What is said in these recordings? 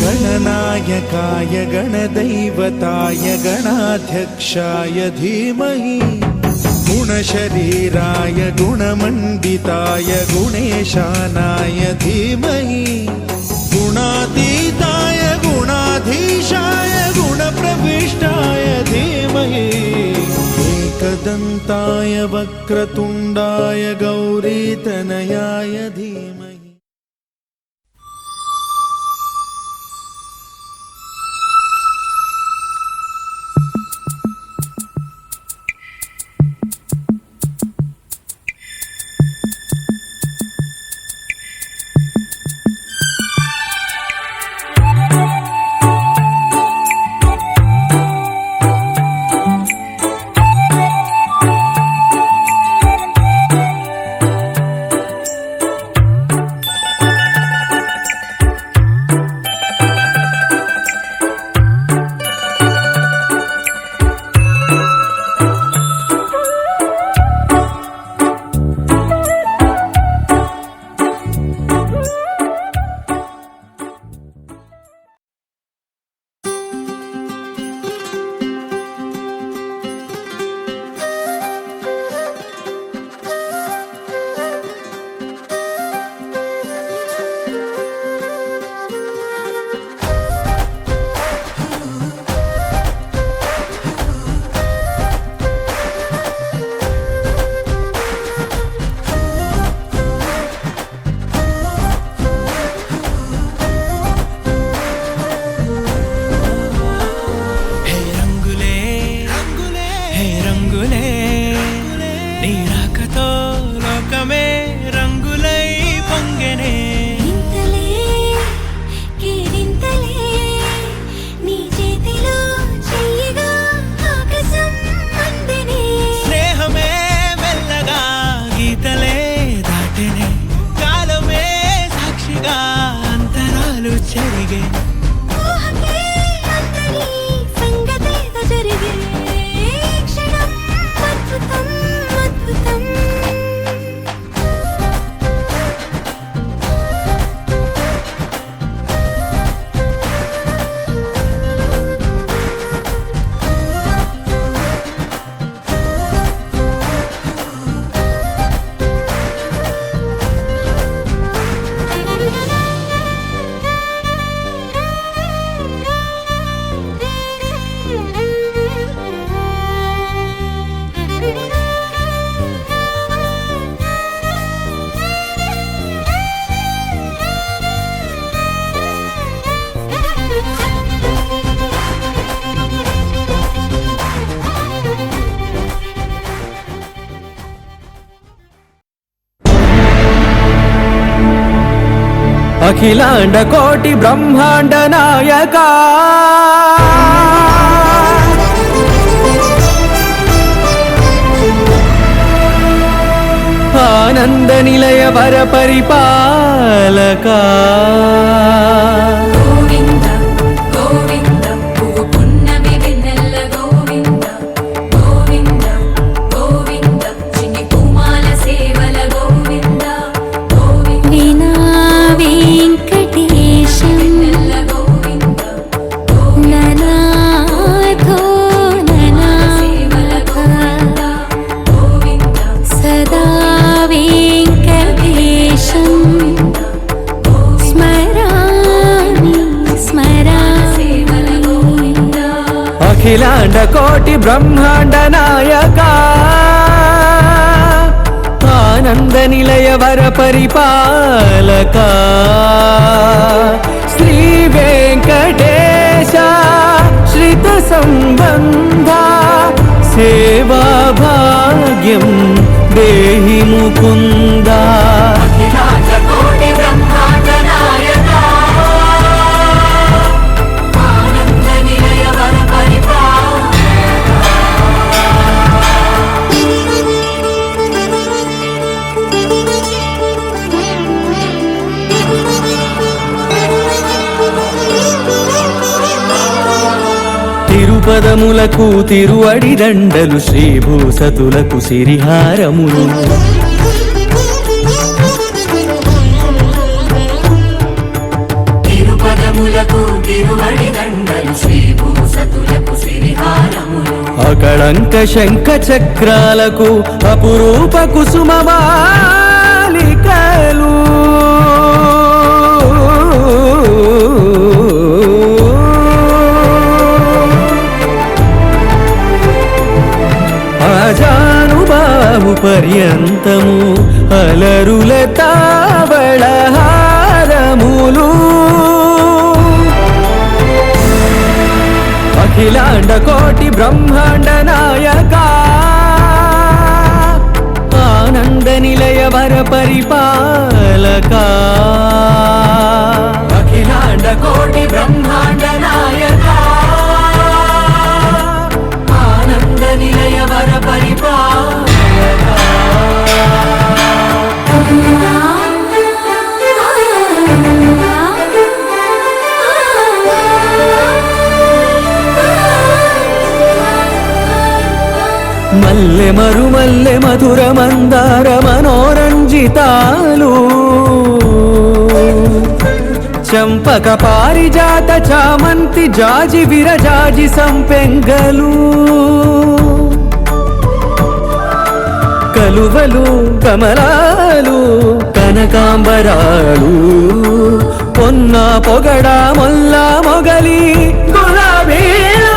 गणनायकाय गणदैवताय गणाध्यक्षाय धीमहि गुणशरीराय गुणमण्डिताय गुणेशानाय धीमहि गुणातीताय गुणाधीशाय गुणप्रविष्टाय धीमहि एकदन्ताय वक्रतुण्डाय गौरीतनयाय धीमहि। अखिलांड कोटि ब्रह्मांड नायका आनंद निलय वर परिपालका अखिलांड कोटि ब्रह्मांड नायका आनंद निलय वर परिपालका श्री वेंकटेश श्रित संबंधा सेवा भाग्यम देहि मुकुंदा। अखिलांड कोटि ब्रह्मांड नायका आनंद निलय वर తిరుపదములకు తిరువడి దండలు శ్రీభూసతులకు సిరిహారములు తిరుపదములకు తిరువడి దండలు శ్రీభూసతులకు సిరిహారములు అకళంక శంఖ చక్రాలకు అపురూప కుసుమమాలికలు ఆజానుబాహు పర్యంతము అలరుల తావళహారములు అఖిలాండ కోటి బ్రహ్మాండ నాయక ఆనంద నిలయ వర పరిపాలక అఖిలాండ కోటి బ్రహ్మాండ నాయక ఆనంద నిలయ వర పరిపాలక మల్లె మరుమల్లె మధుర మందార మనోరంజితాలు చంపక పారిజాత చామంతి జాజి విరజాజి సంపెంగలు కలువలు కమలాలు కనకాంబరాలు పొన్న పొగడ మొల్ల మొగలి గులాబీలు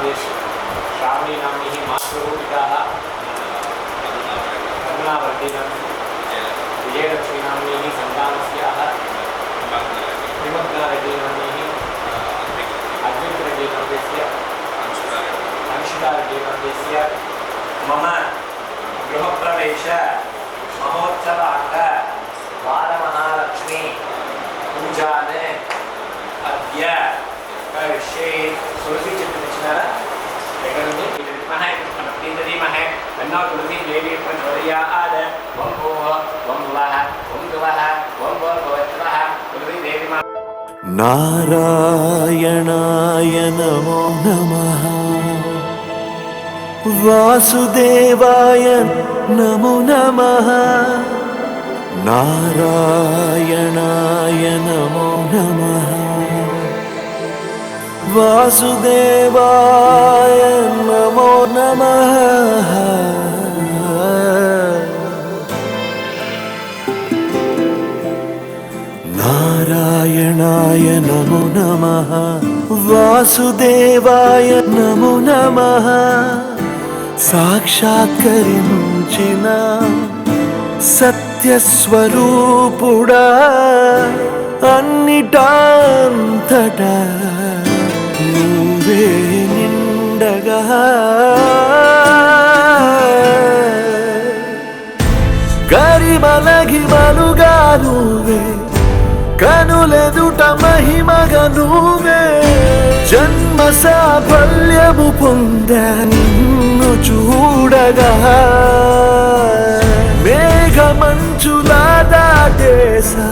श्रावणी नाम्नी मातृरूपिताः करुणावर्धिनं विजयलक्ष्मी नाम्नी सन्तानस्याः त्रिमग्नारेड्डी नाम्नी अद्वैतरेड्डी नाम्यस्य अंशुतारेड्डी नाम्यस्य मम गृहप्रवेश महोत्सवाङ्ग वारमहालक्ष्मी पूजान् अद्य करिष्ये तुलसी चित्रनिचनारा నారాయణాయ నమో నమః వాసుదేవాయ నమో నమః నారాయణాయ నమో నమః వాసుదేవాయ నమో నమః నారాయణాయ నమో నమః వాసుదేవాయ నమో నమః సాక్షాత్కరించిన సత్యస్వరూపుడా అన్నిటాంతటా నువ్వే నిండగా గరిమలగిమలుగా నువ్వే కనులెదుట మహిమగా నువ్వే జన్మ సాఫల్యము పొందా నిన్ను చూడగా మేఘమంచులా దాటేసా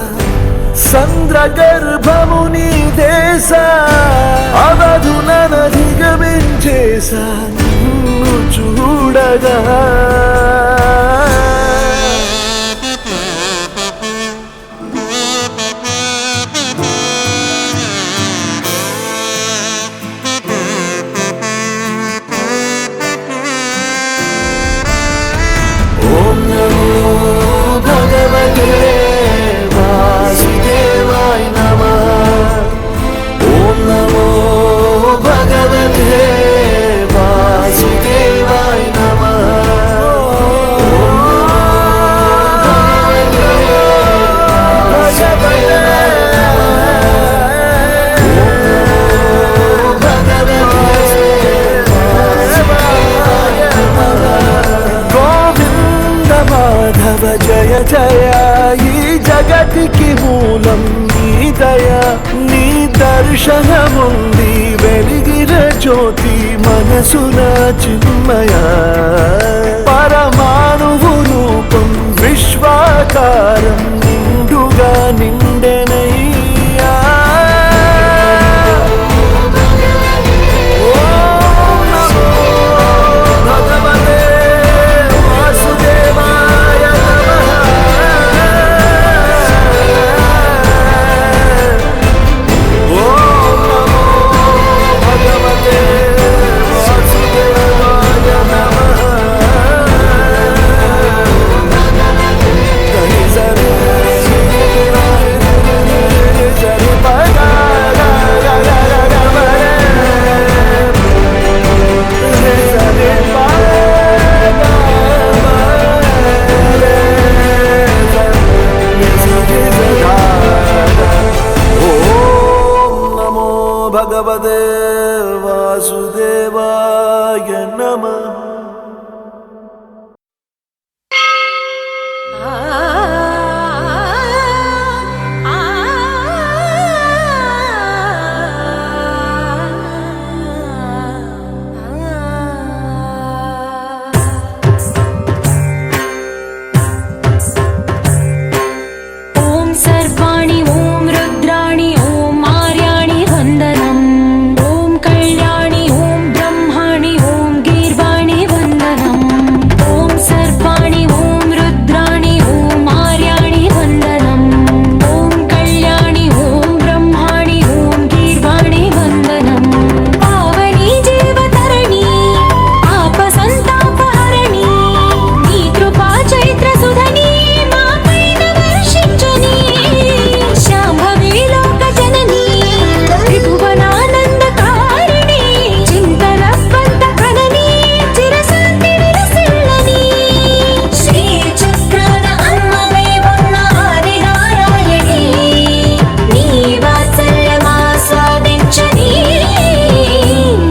సంద్ర గర్భము నీ దేశ అవధులనధిగమించేసా నిన్ను చూడగా ఓం నమో భగవతే వాసుదేవాయ నమః. ఓం నమో భగవతే వాసుదేవాయ నమః. ఓం నమో తవ జయ జయ ఈ జగతికి మూలం నీ దయ నీ దర్శనముంది వెలిగిన జ్యోతి మనసున చిన్మయ పరమాణువు రూపం విశ్వాకారం నిండుగా నిండెనయ్యా భగవతే వాసుదేవాయ నమః. ఓం సర్వాణి ఓం రుద్రాణి ఓం ఆర్యాణి వందనం ఓం కళ్యాణి ఓం బ్రహ్మాణి ఓం గీర్వాణి వందనం ఓం సర్వాణి ఓం రుద్రాణి ఓం ఆర్యాణి వందనం ఓం కళ్యాణి ఓం బ్రహ్మాణి ఓం గీర్వాణి వందనం పావని జీవతరణి పాప సంతాపహరణి నీ కృపా చైత్ర సుధని మాపైన వర్షించుని శాంభవి లోక జనని త్రిభువనానందకారిణి చింతన స్పంద కనని చిరశాంతి విరసిల్లని శ్రీ చక్రాన అమ్మవై ఉన్న ఆది నారాయణి నీ వాత్సల్యమాస్వాదించని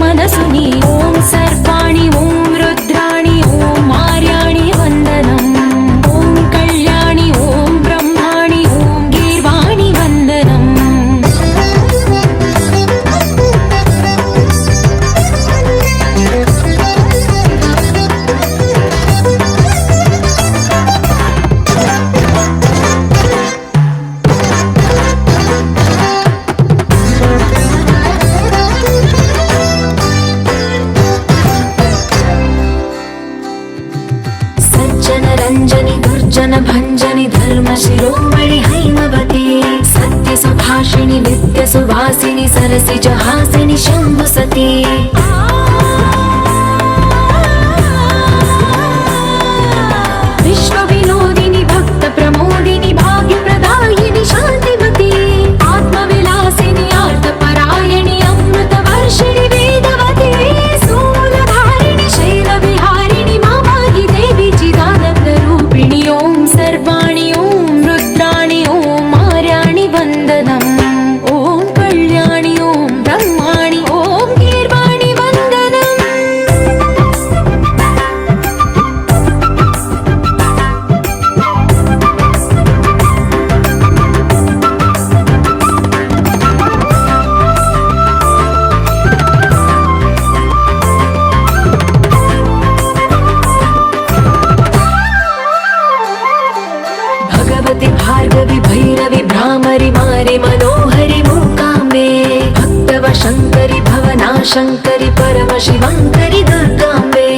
మనసుని ఓం సర్వాణి ఓం రుద్రాణి ఓం ఆర్యాణి వందనం ఓం కళ్యాణి ఓం బ్రహ్మాణి ఓం గీర్వాణి వందనం సజ్జన రంజని దుర్జన భంజని ధర్మ శిరోమణి హైమవతే సత్య సుభాషిణి నిత్య సువాసిని సరసిజ హాసిని శంభు సతీ విశ్వ వినోదిని భక్త ప్రమోదిని భాగ్య ప్రదాయిని శాంతిమతి ఆత్మ విలాసిని ఆర్త పరాయణి అమృత వర్షిణి వేదవతి శూలధారిణి శైల విహారిణి మామాగి దేవి చిదానంద రూపిణి ఓం సర్వాణి ఓం రుద్రాణి ఓం ఆర్యాణి వందనం ఓం కళ్యాణి ఓం బ్రహ్మాణి ఓం గీర్వాణి వందనం भगवति भार्गवि भैरवि भ्रामरि मारि मनोहरि मूकाम्बे भक्तव शङ्करि भवना शङ्करि परम शिवङ्करि दुर्गाम्बे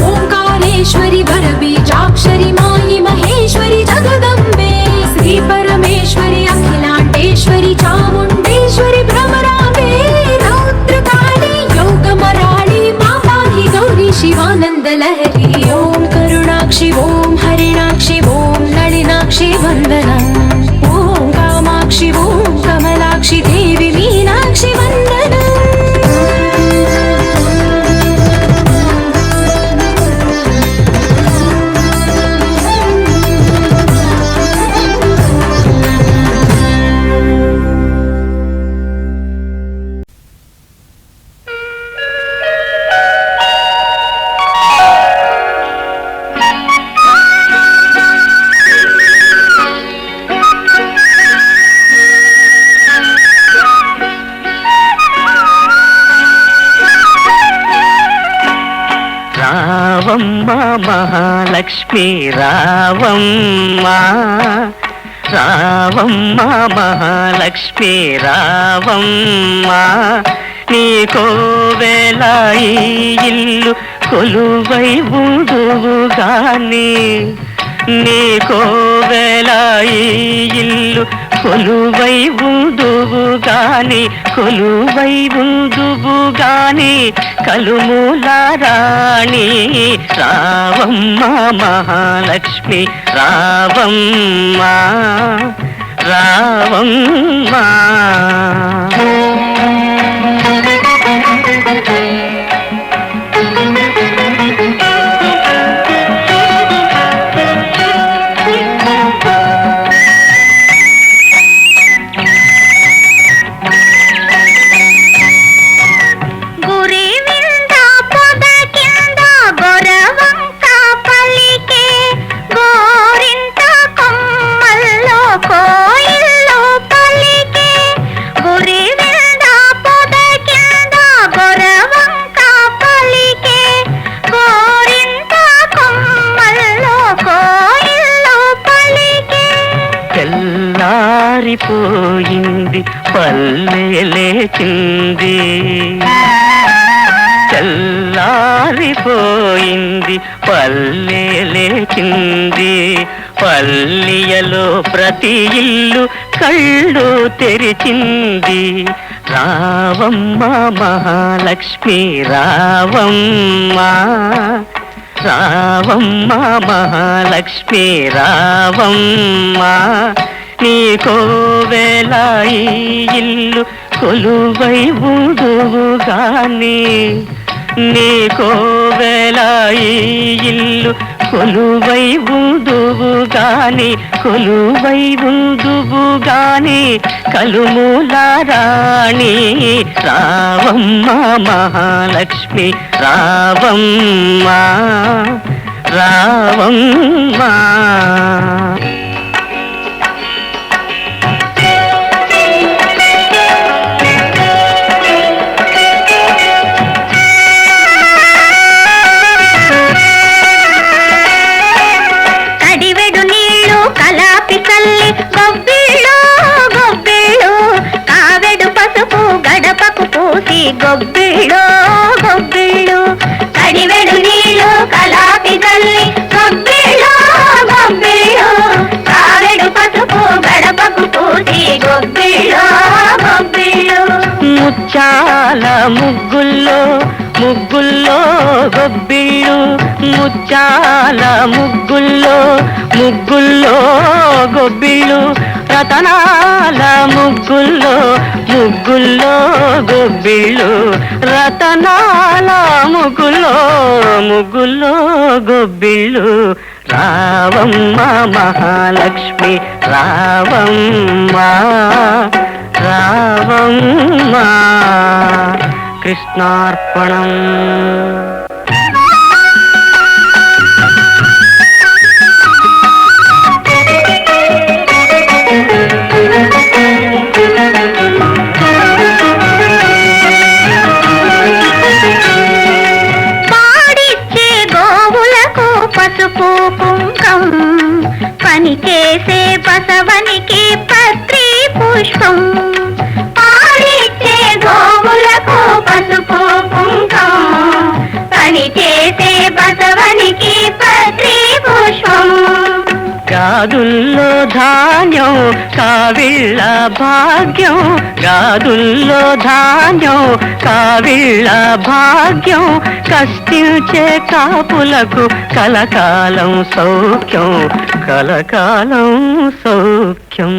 ओङ्कारेश्वरि भरबीजाक्षरि मायि महेश्वरि जगदम्बे श्री परमेश्वरि अखिलाण्डेश्वरि चामुण्डेश्वरि भ्रमराम्बे रौद्रकाली योगमराळि मापाहि गौरी शिवानन्द लहरी ओम करुणाक्षि ओम हरिणाक्षि ओम नलिनाक्षि वन्दनम् ओम कामाक्षि ओम कमलाक्षि देवी मीनाक्षि वन्दनम् రావమ్మ మహాలక్ష్మి రావమ్మ, రావమ్మ మహాలక్ష్మి రావమ్మ, నీకోవేళ ఈ ఇల్లు కొలువై ఉందువు గాని, నీకోవేళ ఈ ఇల్లు కొలువై ఉందువు గాని, కొలువై ఉందువు గాని కలుమూల రాణి రావమ్మ మహాలక్ష్మి రావమ్మ, రావమ్మ. తెల్లారిపోయింది పల్లె లేచింది, తెల్లారిపోయింది పల్లె లేచింది, పల్లియలో ప్రతి ఇల్లు కళ్ళు తెరిచింది, రావమ్మ మహాలక్ష్మి రావమ్మ, రావమ్మ మహాలక్ష్మి రావమ్మ, నీకోవేళ ఈ ఇల్లు కొలువై ఉందువు గాని, నీకోవేళ ఈ ఇల్లు కొలువై ఉందువు గాని, కొలువై ఉందువు గాని కలుమూల రాణి రావమ్మ మహాలక్ష్మి రావమ్మ, రావమ్మ. గొబ్బిళ్ళు గొబ్బిళ్ళు కడివెడు నీళ్ళు కలాపి తల్లి, గొబ్బిళ్ళు గొబ్బిళ్ళు కావెడు పసుపు గడపకు పూసి, గొబ్బిళ్ళు గొబ్బిళ్ళు. ముచ్చాల ముగ్గుల్లో ముగ్గుల్లో గొబ్బిళ్ళు, ముచ్చాల ముగ్గుల్లో ముగ్గుల్లో గొబ్బిళ్ళు, రతనాల ముగ్గుల్లో ముగ్గుల్లో గొబ్బిళ్ళు, రతనాల ముగ్గుల్లో ముగ్గుల్లో గొబ్బిళ్ళు, రావమ్మ మహాలక్ష్మి రావమ్మ, రావమ్మ. కృష్ణార్పణం. పసుపు కుంకం పని చేసే బసవనికి పత్రి పుష్పం, పాడిచ్చే గోవులకు పసుపు కుంకం పని చేసే బసవనికి పత్రి పుష్పం. గాదుల్లో ధాన్యం కావిళ్ళ భాగ్యం, గాదుల్లో ధాన్యం కావిళ్ళ భాగ్యం, కష్టించే కాపులకు కలకాలం సౌఖ్యం, కలకాలం సౌఖ్యం.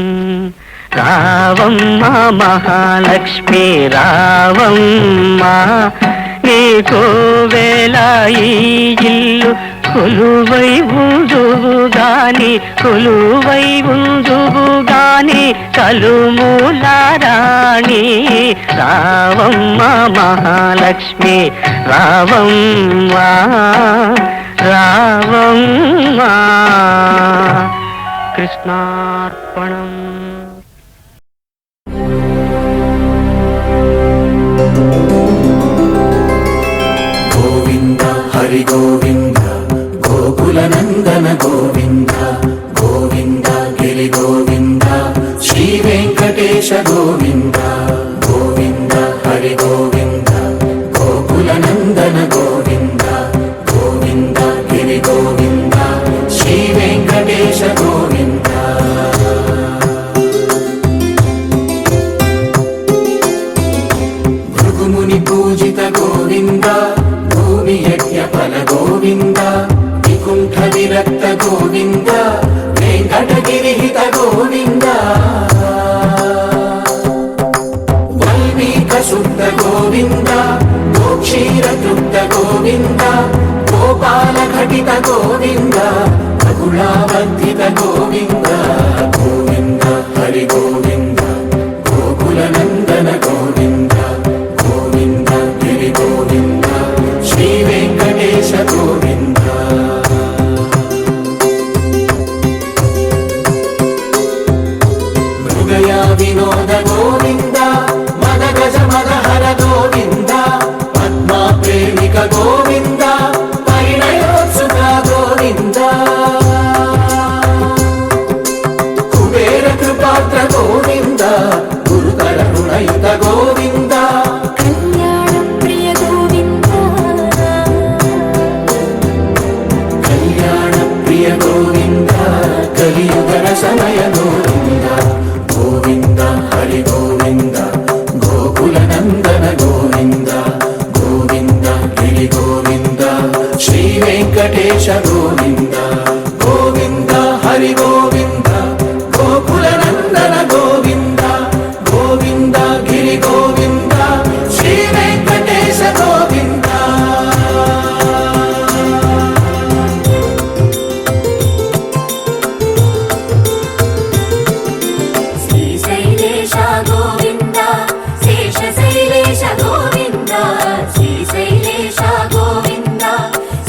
రావమ్మ మహాలక్ష్మి రావమ్మ, నీకోవేళ ఈ ఇల్లు కొలువై ఉందువు గాని, కొలువై ఉందువు గాని కలుమూల రాణి రావమ్మ మహాలక్ష్మి రావమ్మ, రావమ్మ. కృష్ణార్పణం. గోవింద హరి హరి గోవింద గోకుల నందన గోవింద గోవింద గిరి గోవింద శ్రీ వెంకటేశ గోవింద గోవింద హరి గోవింద గోకుల నందన గోవింద గోవింద గిరి గోవింద శ్రీ వెంకటేశ గోవింద భృగుముని పూజిత గోవింద భూమి యజ్ఞ ఫల గోవింద వికుంఠ విరక్త గోవింద వెంకటగిరిహిత గోవింద వల్మీక శుద్ధ గోవింద గోక్షీర తృప్త గోవింద గోపాల ఘటిత గోవింద బహుళావర్ధిత గోవింద గోవింద హరి గోవింద గోకుల నందన గోవింద గోవింద గిరి గోవింద శ్రీ వెంకటేశ గోవింద మృగయా వినోద గోవింద మద గజ మద హర గోవింద పద్మా ప్రేమిక గోవింద పరిణయోత్సుక గోవింద కుబేర కృపాత్ర గోవింద గురుతర రుణయుత గోవింద కళ్యాణ ప్రియ గోవింద కళ్యాణ ప్రియ గోవింద కలియుగ సమయ గోవింద గోవింద హరి గోవింద గోకుల నందన గోవింద గోవింద గిరి గోవింద శ్రీ వెంకటేశ గోవింద గోవింద హరి గోవింద గోకుల నందన గోవింద గోవింద గిరి గోవింద శ్రీ వెంకటేశ గోవింద శ్రీశైలేశ గోవింద శేషశైలేశ గోవింద శ్రీశైలేశ గోవింద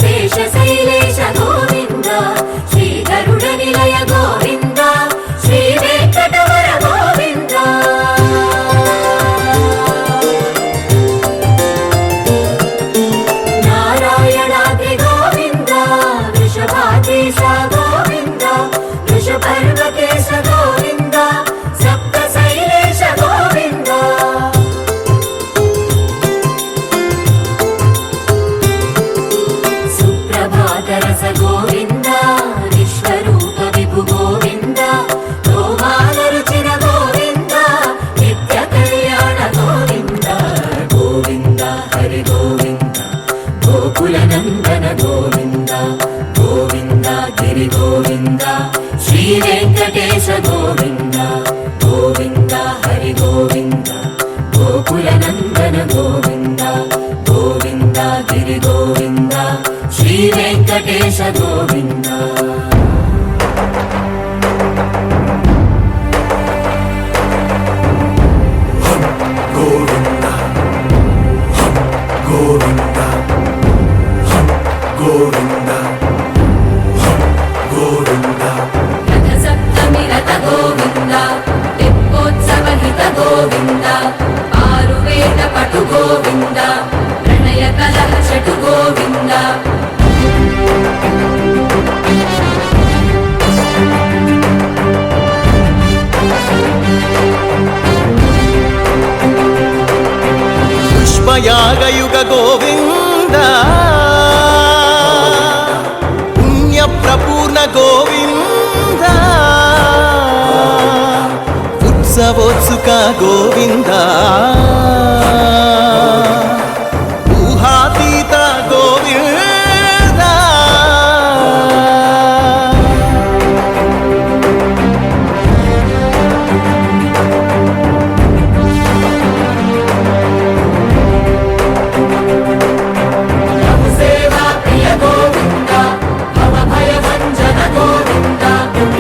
శేషశైలేశ గోవింద శ్రీ గరుడ నిలయ గోవింద శ్రీ వెంకటవర గోవింద నారాయణాద్రి గోవింద వృషభాద్రీశ గోవింద వృషపర్వతేశ గోవింద సప్త శైలేశ గోవింద సుప్రభాతరస గోవింద విశ్వరూప విభు గోవింద గోమాల రుచిన గోవింద నిత్య కళ్యాణ గోవింద గోవింద హరి గోవింద గోకుల నందన గోవింద గోవింద గిరి గోవింద శ్రీ వెంకటేశ గోవింద గోవింద హరి గోవింద గోకుల నందన గోవింద గోవింద గిరి గోవింద శ్రీ వెంకటేశ గోవింద గోవింద గోవింద గోవింద గోవింద రథ సప్తమి రథ గోవింద తెప్పోత్సవ హిత గోవింద ఆరువేద పటు గోవింద ప్రణయ కలహ షటు గోవింద పుష్పయాగయుగ గోవింద పుణ్య ప్రపూర్ణ గోవింద ఉత్సవోత్సుక గోవింద ఊహాతీత గోవింద సేవా ప్రియ గోవింద భవ భయ భంజన గోవింద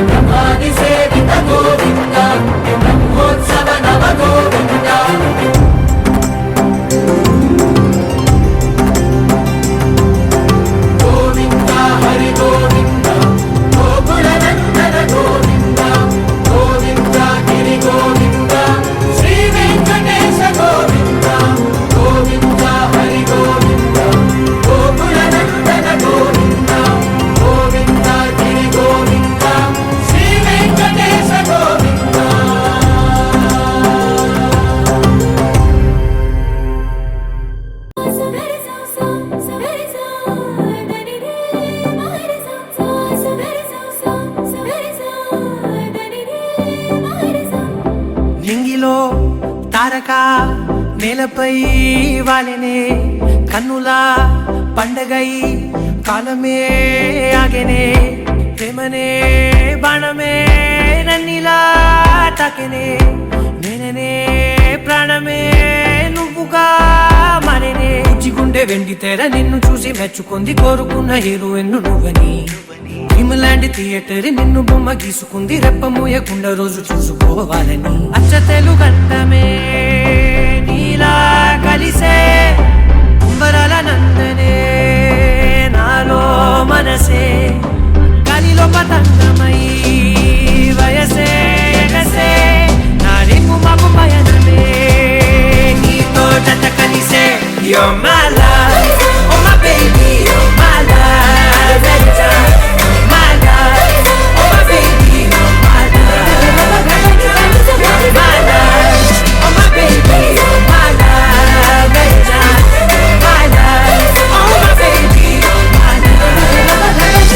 బ్రహ్మాది సేవిత గోవింద బ్రహ్మోత్సవ నవ గోవింద తారక నేలపై వాలినే కన్నులా పండగై కాలమే ఆగెనే ప్రేమనే బాణమే నన్నిలా తాకెనే నేననే ప్రాణమే నువ్వుగా మారేనే గుండె వెండి తెర నిన్ను చూసి మెచ్చుకుంది కోరుకున్న హీరోయిన్ నువ్వని హిమలాంటి థియేటర్ నిన్ను బొమ్మ గీసుకుంది రెప్ప మూయకుండా రోజు చూసుకోవాలని అచ్చ తెలుగంటమే నీలా కలిసే అంబరాల నందనే నాలో మనసే గాలిలో పతంగమై వయసే ఎగసే నా రేపు మాకు పయనమే నీతో జత కలిసే You're my love, oh my baby, you're my love, you're my love, oh my baby, you're my love, you're my love, oh my baby, you're my love, you're my love, oh my baby, you're my love.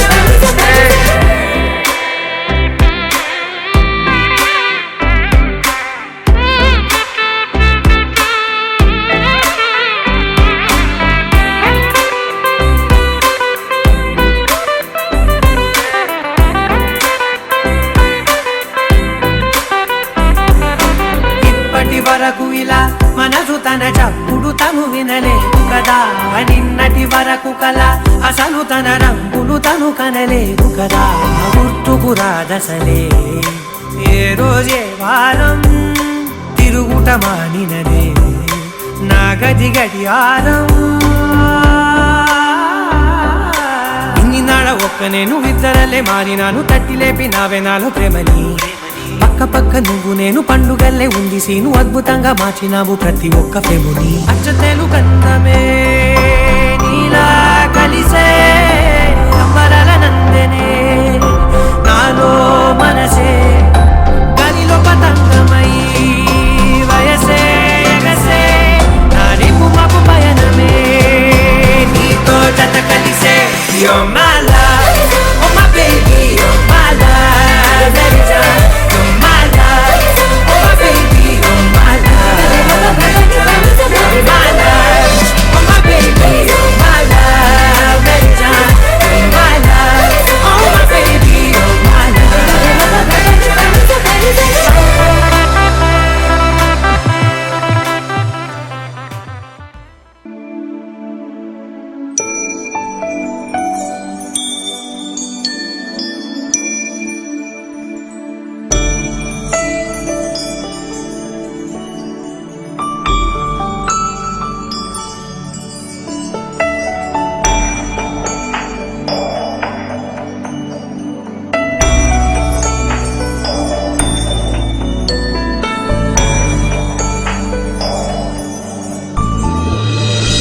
వరకు ఇలా మనసు తన చప్పుడు తను వినలేదు కదా నిన్నటి వరకు కల అసలు తన రంగులు తను కనలేదు కదా గుర్తుకు రాదసలే ఏ రోజే వారం తిరుగుట మానినదే నా గది గడియారం ఇన్ని నాడ ఒక్క నేను ఇద్దరలే మారినాను తట్టి లేపి నావే నాలో ప్రేమని పక్క పక్క నువ్వు నేను పండుగల్లే ఉంది సీను అద్భుతంగా మార్చినావు ప్రతి ఒక్క ప్రేముని అచ్చ తెలుగందమే నీలా కలిసే అంబరాల నందనే నాలో మనసే గాలిలో పతంగమై వయసే ఎగసే నా రేపు మాకు పయనమే నీతో జత కలిసే You're my love, oh my baby, you're my love, you're my love, oh my baby, you're my love, you're my love, oh my baby, you're my love, you're my love, oh my baby, you're my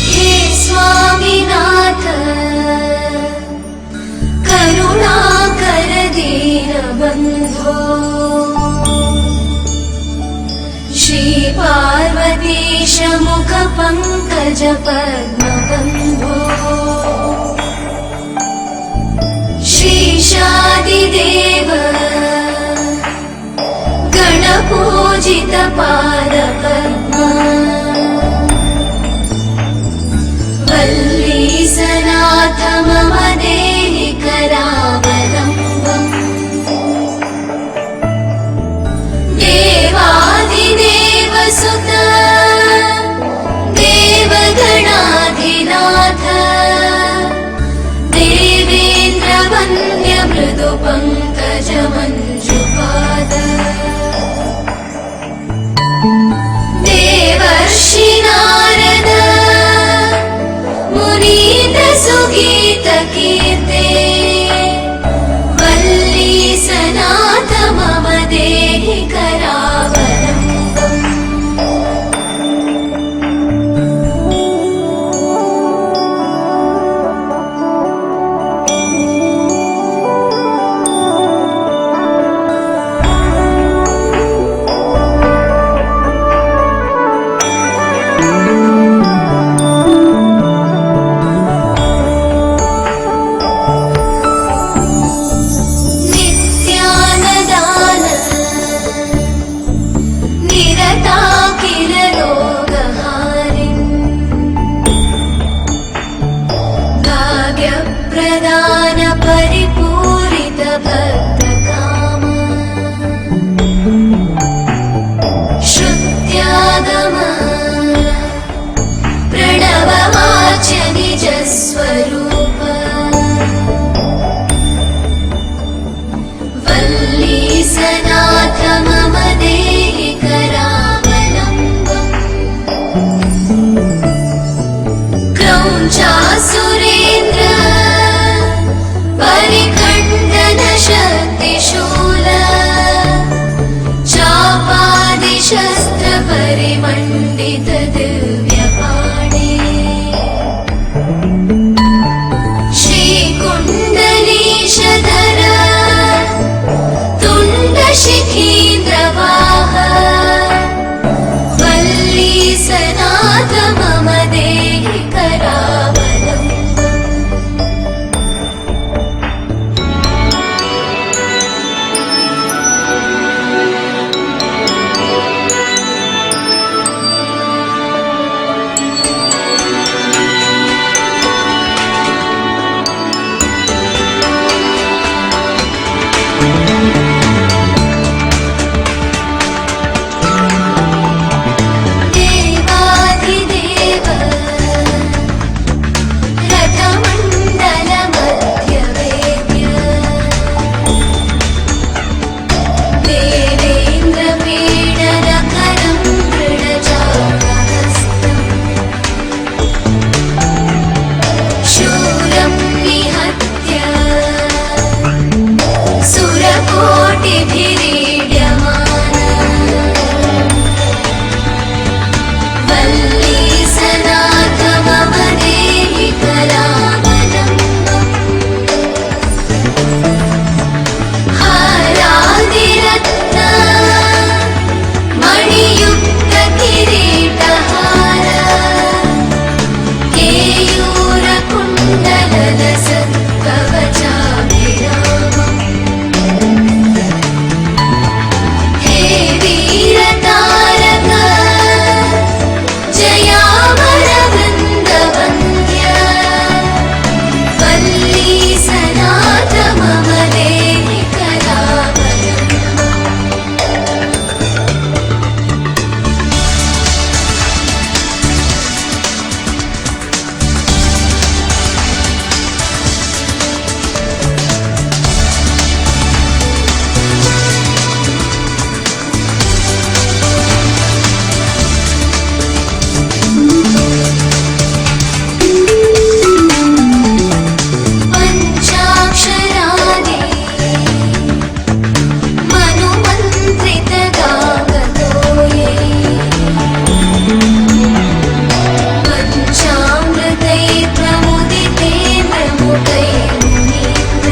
हे स्वामीनाथ करुणाकर दीनबन्धो श्री पार्वतीश मुख पङ्कज पद्मबन्धो श्रीशादिदेव गणपूजित पादपद्मा वल्लीसनाथ मम देहि करावलम्बम् देवादिदेवसुत देवगणाधिनाथ देवेन्द्रवन्द्य मृदु पङ्कज मञ्जुपाद प्रदान परिपूरित भक्तकाम श्रुत्यागम प्रणववाच्य निजस्वरूप वल्लीसनाथ मम देहि करावलम्बम् क्रौञ्चासुरेन्द्र परिखण्डन शक्तिशूल चापादिशस्त्र परिमण्डित दिव्यपाणे श्रीकुण्डलीशधर तुण्डशिखीन्द्रवाह वल्लीसनाथ मम देहि करावलम्बम् देवाधिदेव रथमण्डलमध्यवेद्य देवेन्द्रपीडनकरं दृढचापहस्तम् शूरं निहत्य सुरकोटिभिरीड्यमान वल्लीसनाथ मम देहि करावलम्बम् हारादिरत्न मणियुक्त किरीटहार केयूरकुण्डलसत्कवचाभिरामम् हे वीरतारक जयामरवृन्दवन्द्य वल्लीसनाथ मम देहि करावलम्बम् पञ्चाक्षरादि मनुमन्त्रितगागतोये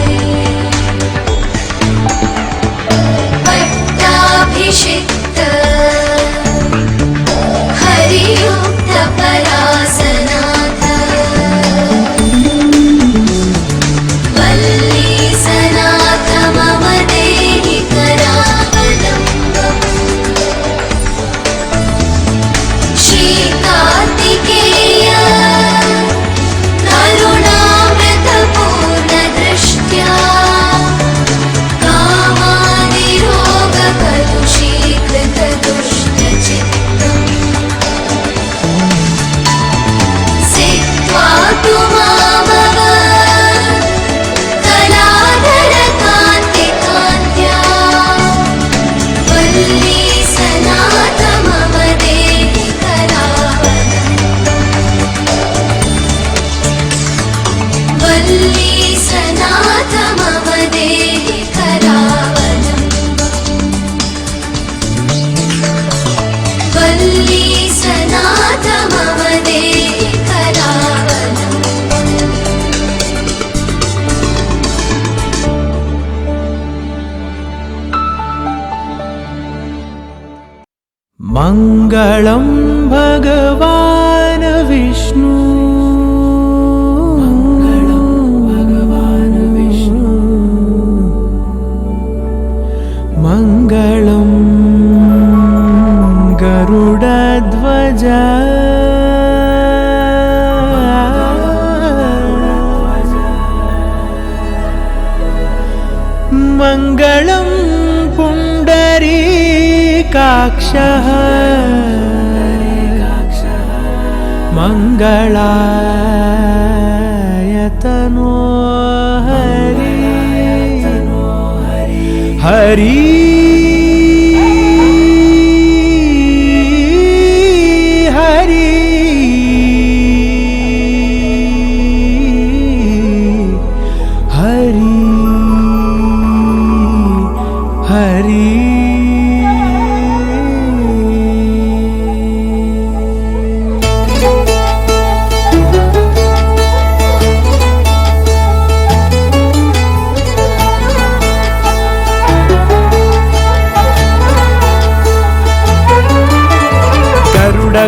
पञ्चामृतैर्प्रमुदितेन्द्रमुदैर्मुनीन्द्रैः पट्टाभिषिक्त हरियुक्त परासनाथ वल्लीसनाथ मम देहि करावलम्बम् श्रीकार्तिकेय करुणामृतपूर्णदृष्ट्या कामादिरोगकलुषीकृतदुष्टचित्तम् सिक्त्वा तु मामव कलाधरकान्तिकान्त्या वल्लीसनाथ मम देहि करावलम्बम् वल्लीसनाथ मम देहि करावलम्बम् वल्लीसनाथ मम देहि करावलम्बम् मङ्गलं भगवान् विष्णु मङ्गलं गरुडध्वज मङ्गलं पुण्डरीकाक्षः मङ्गलायतनो हरि हरि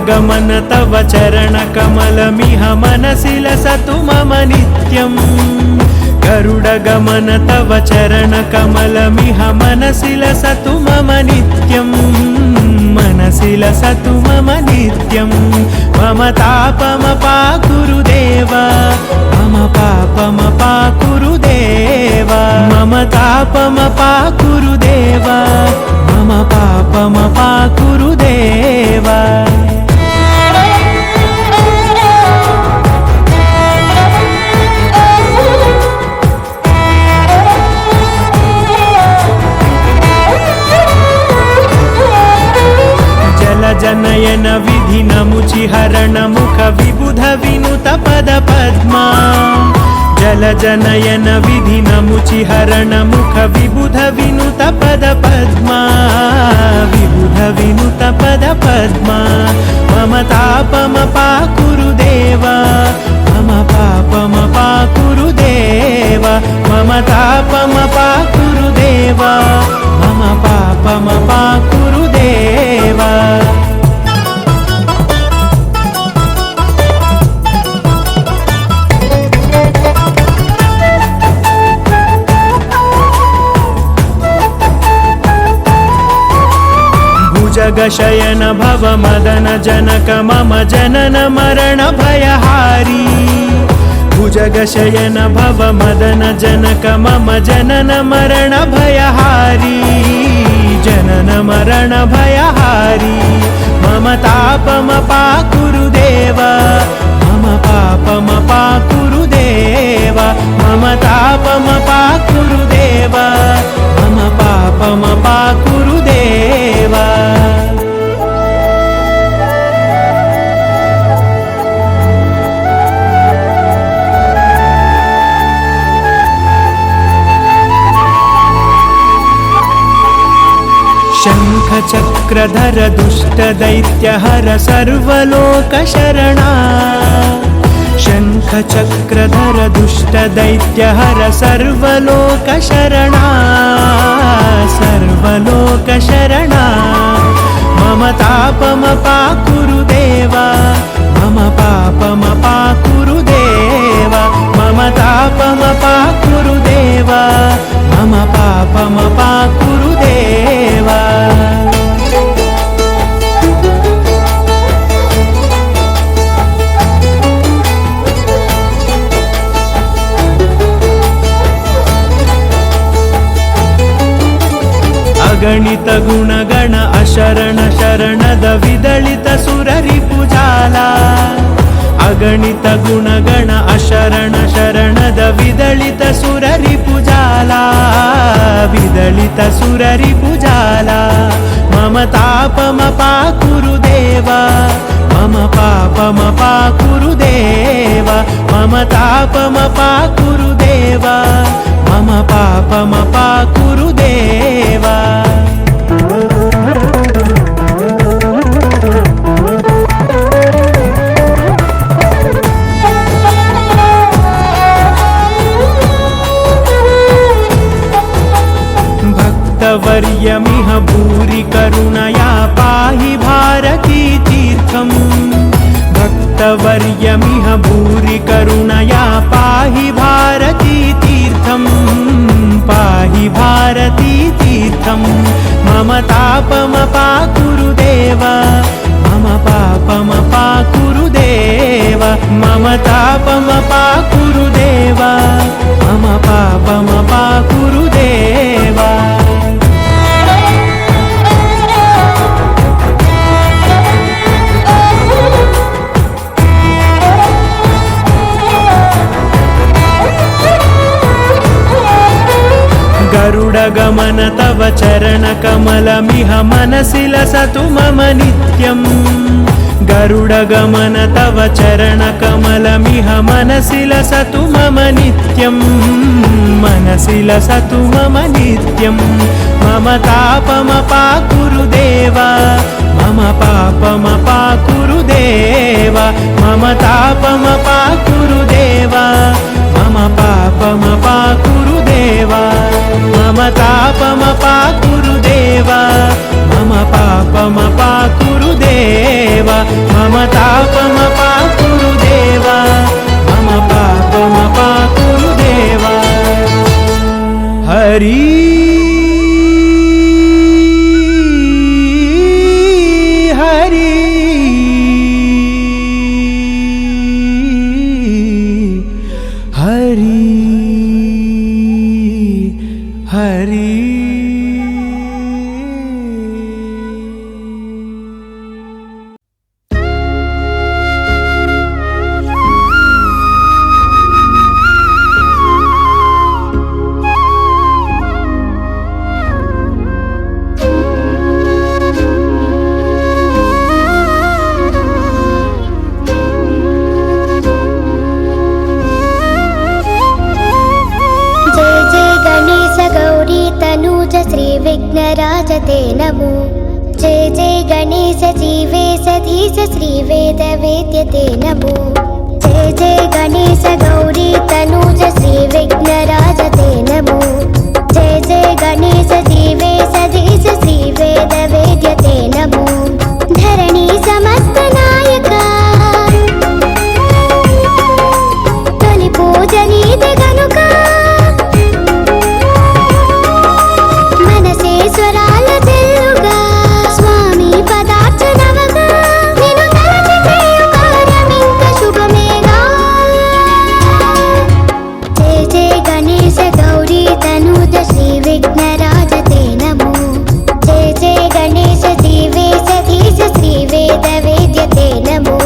गमन तव चरणकमलमिह मनसि लसतु मम नित्यम् गरुडगमन तव चरणकमलमिह मनसि लसतु मम नित्यम् मनसि लसतु मम नित्यम् मम तापमपाकुरु देव मम पापमपाकुरु देव मम तापमपाकुरु देव मम पापमपाकुरु देव जनयन विधि नमुचिहरण मुख विबुध विनुत पद पद्मा जल जनयन विधि नमुचिहरण मुख विबुध विनुत पद पद्मा विबुध विनुत पद पद्मा मम तापमपाकुरु देव मम पापमपाकुरु देव मम तापमपाकुरु देव मम पापमपाकुरु देव जगशयन भव मदन जनक मम जनन मरण भयहारी भुजगशयन भव मदन जनक मम जनन मरण भयहारी जनन मरण भयहारी मम तापमपाकुरु देव मम पापमपाकुरु देव मम तापमपाकुरु देव मम पापमपाकुरु देव शङ्खचक्रधर दुष्टदैत्यहर सर्वलोकशरणा शङ्खचक्रधर दुष्टदैत्यहर सर्वलोकशरणा सर्वलोकशरणा मम तापमपाकुरु देव मम पापमपाकुरु देव मम तापमपाकुरु देव मम पापमपाकुरु देव अगणित गुणगण अशरण शरणद विदलित सुररिपुजाला अगणित गुणगण अशरण शरणद विदलित सुररिपुजाला विदलित सुररिपुजाला मम तापमपाकुरु देव मम पापमपाकुरु देव मम तापमपाकुरु देव मम पापमपाकुरु देव भक्तवर्यमिह भूरि करुणया पाहि भारती तीर्थम् भक्तवर्यमिह भूरि करुणया पाहि भारती तीर्थम् पाहि भारती तीर्थम् मम तापमपाकुरु देव मम पापमपाकुरु देव मम तापमपाकुरु देव मम पापमपाकुरु देव गरुडगमन तव चरणकमलमिह मनसि लसतु मम नित्यम् गरुडगमन तव चरणकमलमिह मनसि लसतु मम नित्यम् मनसि लसतु मम नित्यम् मम तापमपाकुरु देवा मम पापमपाकुरु देवा मम तापमपाकुरु देवा मम पापमपाकुरु देवा मम तापमपाकुरु देवा मम पापमपाकुरु देवा मम तापमपाकुरु देवा मम पापमपाकुरु देवा हरि विघ्नराजते नमो जय जय गणेश जीवे सधीश श्री वेद वेद्यते नमो जय जय गणेश गौरी तनूज श्री विघ्नराजते नमो जय जय गणेश जीवे सधीश श्री वेद वेद्यते नमो धरणी समस्त नायका तोलि पूजनीति गनुका స్వరాల చెల్లుగా స్వామి పదార్చనవగా నిన్ను తలచి చేయు కార్యమింక శుభమేగా జయ జయ గణేశ గౌరీ తనూజ శ్రీ విఘ్నరాజతే నమో జయ జయ గణేశ జీవే సతీశ శ్రీ వేద వేద్యతే నమో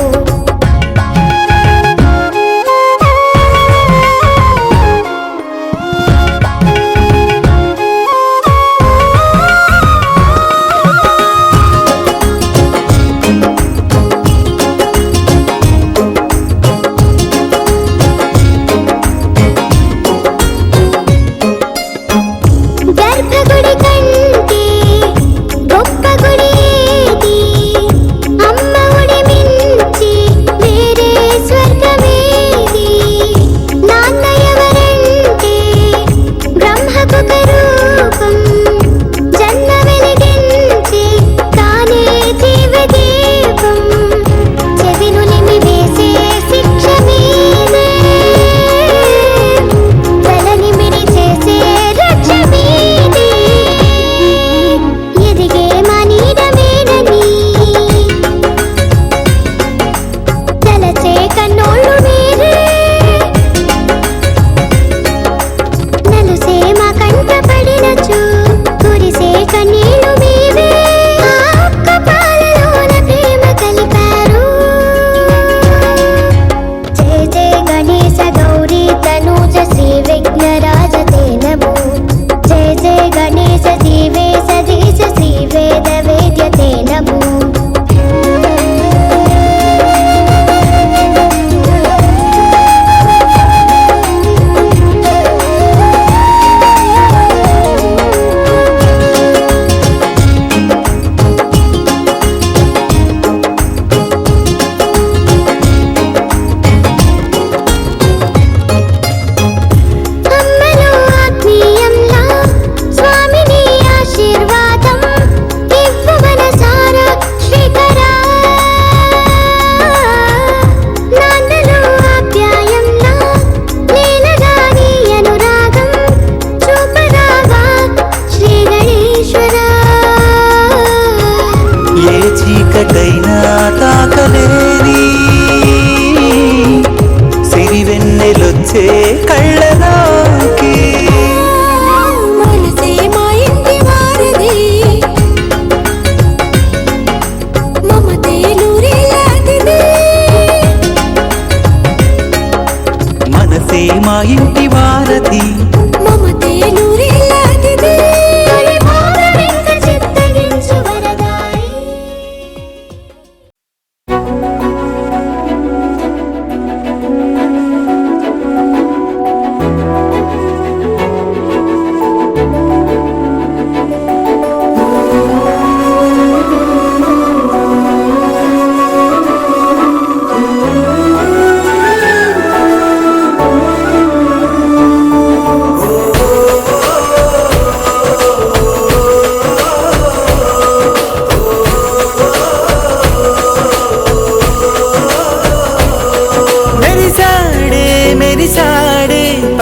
మా ఇంటి వారధి మమతే నూరేలాదిదే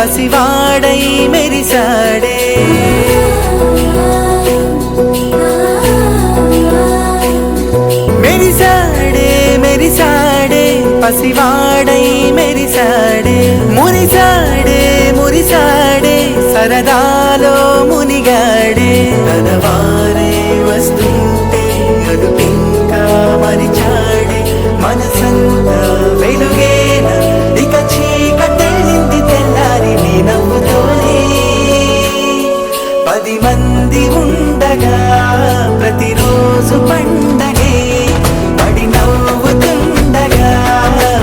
పసివాడై మెరిసాడే. మెరిసాడే మెరిసాడే పసివాడై మెరిసాడే. మురిసాడే మురిసాడే సరదాలో మునిగాడే. తనవారే వస్తుంటే అదుపింకా మరిచాడే. మనసంతా వెలుగేన ఇక చీకటెళ్ళింది తెల్లారి నీ నవ్వుతోనే. 10 మంది ఉండగా ప్రతిరోజు పండగే. పడి నవ్వుతుండగా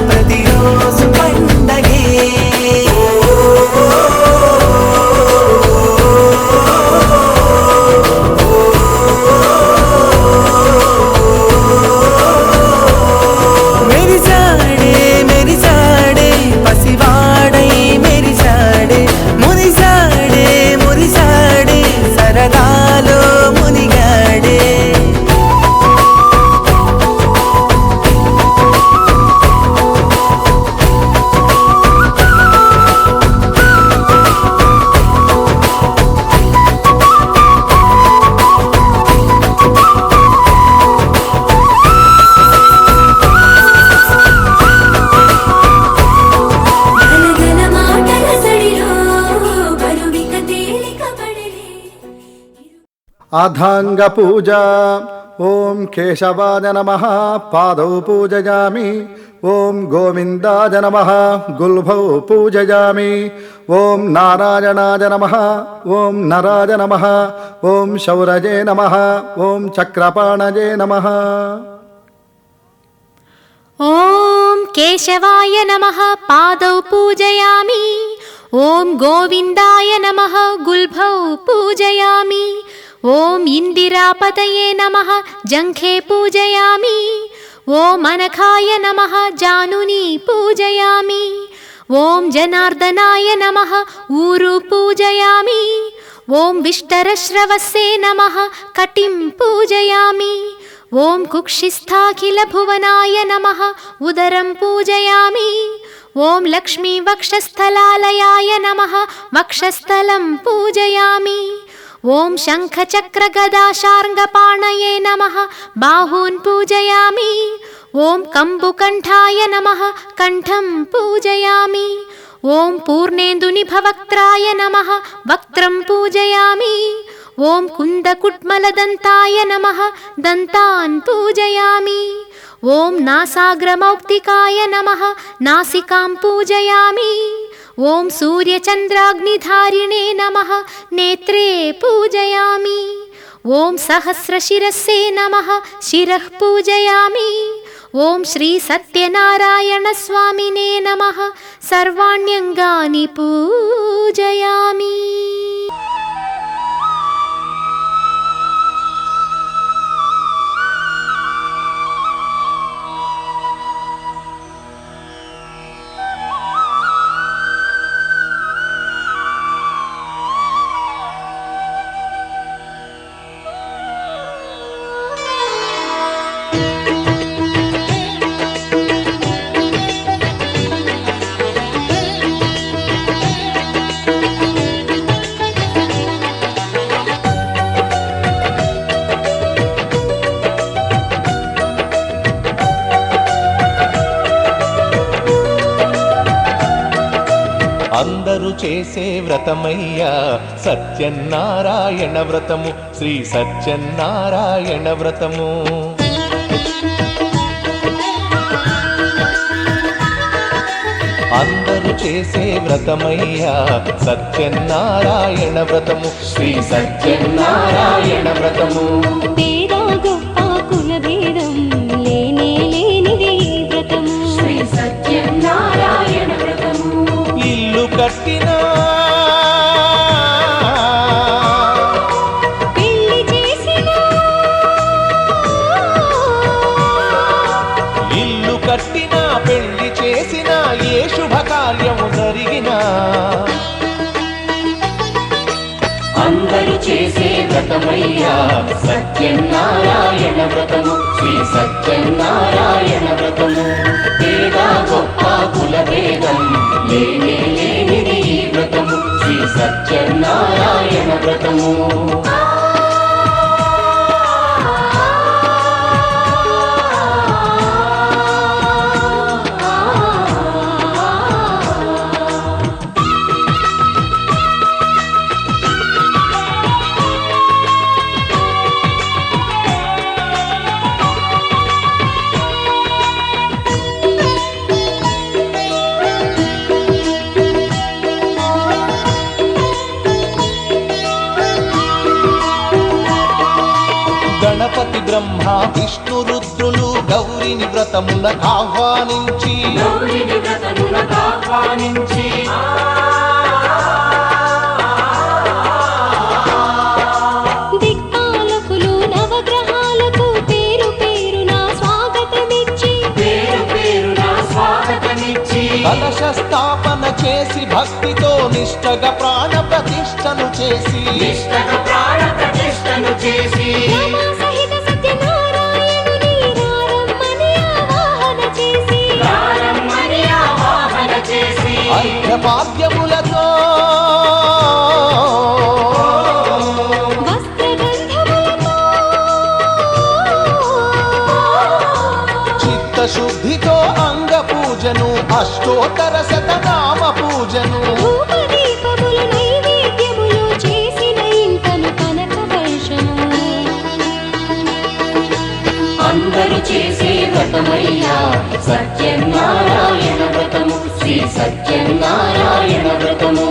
ప్రతిరోజు పండగే. మెరిసాడే మెరిసాడే పసివాడై మెరిసాడే. మురిసాడే మురిసాడే సరదాలో మునిగాడే. గలగల మాటల సడిలో బరువిక తేలిక పడలే. అథాంగ పూజ. ఓం కేశవాయ నమః పాదౌ పూజయామి. ఓం గోవిందాయ నమః గుల్భౌ పూజయామి. ఓం నారాయణాయ నమః. ఓం నరాయ నమః. ఓం శౌరజే నమః. ఓం చక్రపాణజే నమః. ॐ केशवाय नमः पादौ पूजयामि. ॐ गोविन्दाय नमः गुल्भौ पूजयामि. ॐ इन्दिरापतये नमः जङ्घे पूजयामि. ॐ अनखाय नमः जानुनी पूजयामि. ॐ जनार्दनाय नमः ऊरु पूजयामि. ॐ विष्टरश्रवसे नमः कटिं पूजयामि. ॐ कुक्षिस्थाखिलभुवनाय नमः उदरं पूजयामि. ॐ लक्ष्मीवक्षस्थलालयाय नमः वक्षस्थलं पूजयामि. ॐ शङ्खचक्रगदाशार्ङ्गपाणये नमः बाहून् पूजयामि. ॐ कम्बुकण्ठाय नमः कण्ठं पूजयामि. ॐ पूर्णेन्दुनिभवक्त्राय नमः वक्त्रं पूजयामि. ॐ कुन्दकुट्मलदन्ताय नमः दन्तान् पूजयामि. ॐ नासाग्रमौक्तिकाय नमः नासिकां पूजयामि. ॐ सूर्यचन्द्राग्निधारिणे नमः नेत्रे पूजयामि. ॐ सहस्रशिरस्से नमः शिरः पूजयामि. ॐ श्रीसत्यनारायणस्वामिने नमः सर्वाण्यङ्गानि पूजयामि. అందరూ చేసే వ్రతమయ్యా సత్యనారాయణ వ్రతము. శ్రీ సత్యనారాయణ వ్రతము. అందరూ చేసే వ్రతమయ్యా సత్యనారాయణ వ్రతము. శ్రీ సత్యనారాయణ వ్రతము. పేద గొప్ప కుల భేదం లేనే లేనిది ఈ వ్రతము. శ్రీ సత్యనారాయణ వ్రతము. ఇల్లు కట్టినా పెళ్లి చేసినా ఇల్లు కట్టినా పెళ్లి చేసినా ఏ శుభకార్యము జరిగినా అందరూ చేసే వ్రతమయ్యా సత్యనారాయణ వ్రతము. శ్రీ సత్యనారాయణ వ్రతము. పేద గొప్ప కుల భేదం లేనే లేనిది ఈ వ్రతము. గణపతి బ్రహ్మ విష్ణు రుద్రులు గౌరిని వ్రతములకు ఆహ్వానించి దిక్పాలకులు నవగ్రహాలకు పేరు పేరున స్వాగతమిచ్చి కలశ స్థాపన చేసి భక్తితో నిష్టగా ప్రాణ ప్రతిష్టను చేసి రమా సహిత సత్యనారాయణుని రారమ్మని ఆవాహన చేసి అర్ఘ్యపాద్యములతో వస్త్రగంధములతో చిత్తశుద్ధితో అంగ పూజను అష్టోత్తర శతనామ పూజను ధూపదీపములు నైవేద్యములు చేసిన ఇంకను కనక వర్షము అందరూ చేసే వ్రతమయ్యా సత్యనారాయణ వ్రతము శ్రీ సత్యనారాయణ వ్రతము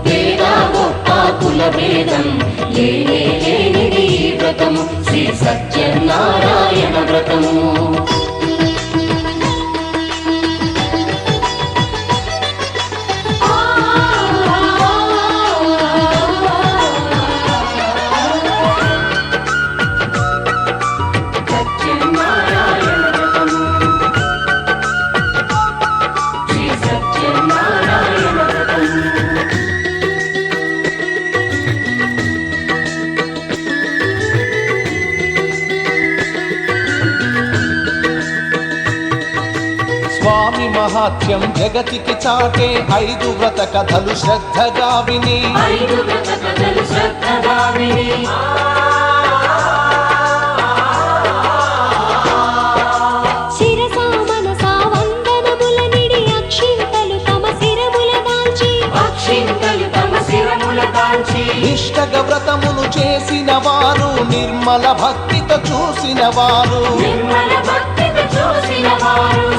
వేద గొప్ప కుల భేదం లేనిది ఈ వ్రతము శ్రీ సత్యనారాయణ వ్రతము స్వామి మహాత్యం జగతికి చాటే 5 వ్రత కథలు శ్రద్ధగా విని శిరసా మనసా వందనముల నిడి అక్షింతలు తమ శిరముల దాల్చి నిష్టగా వ్రతమును చేసిన వారు నిర్మల భక్తితో చూసిన వారు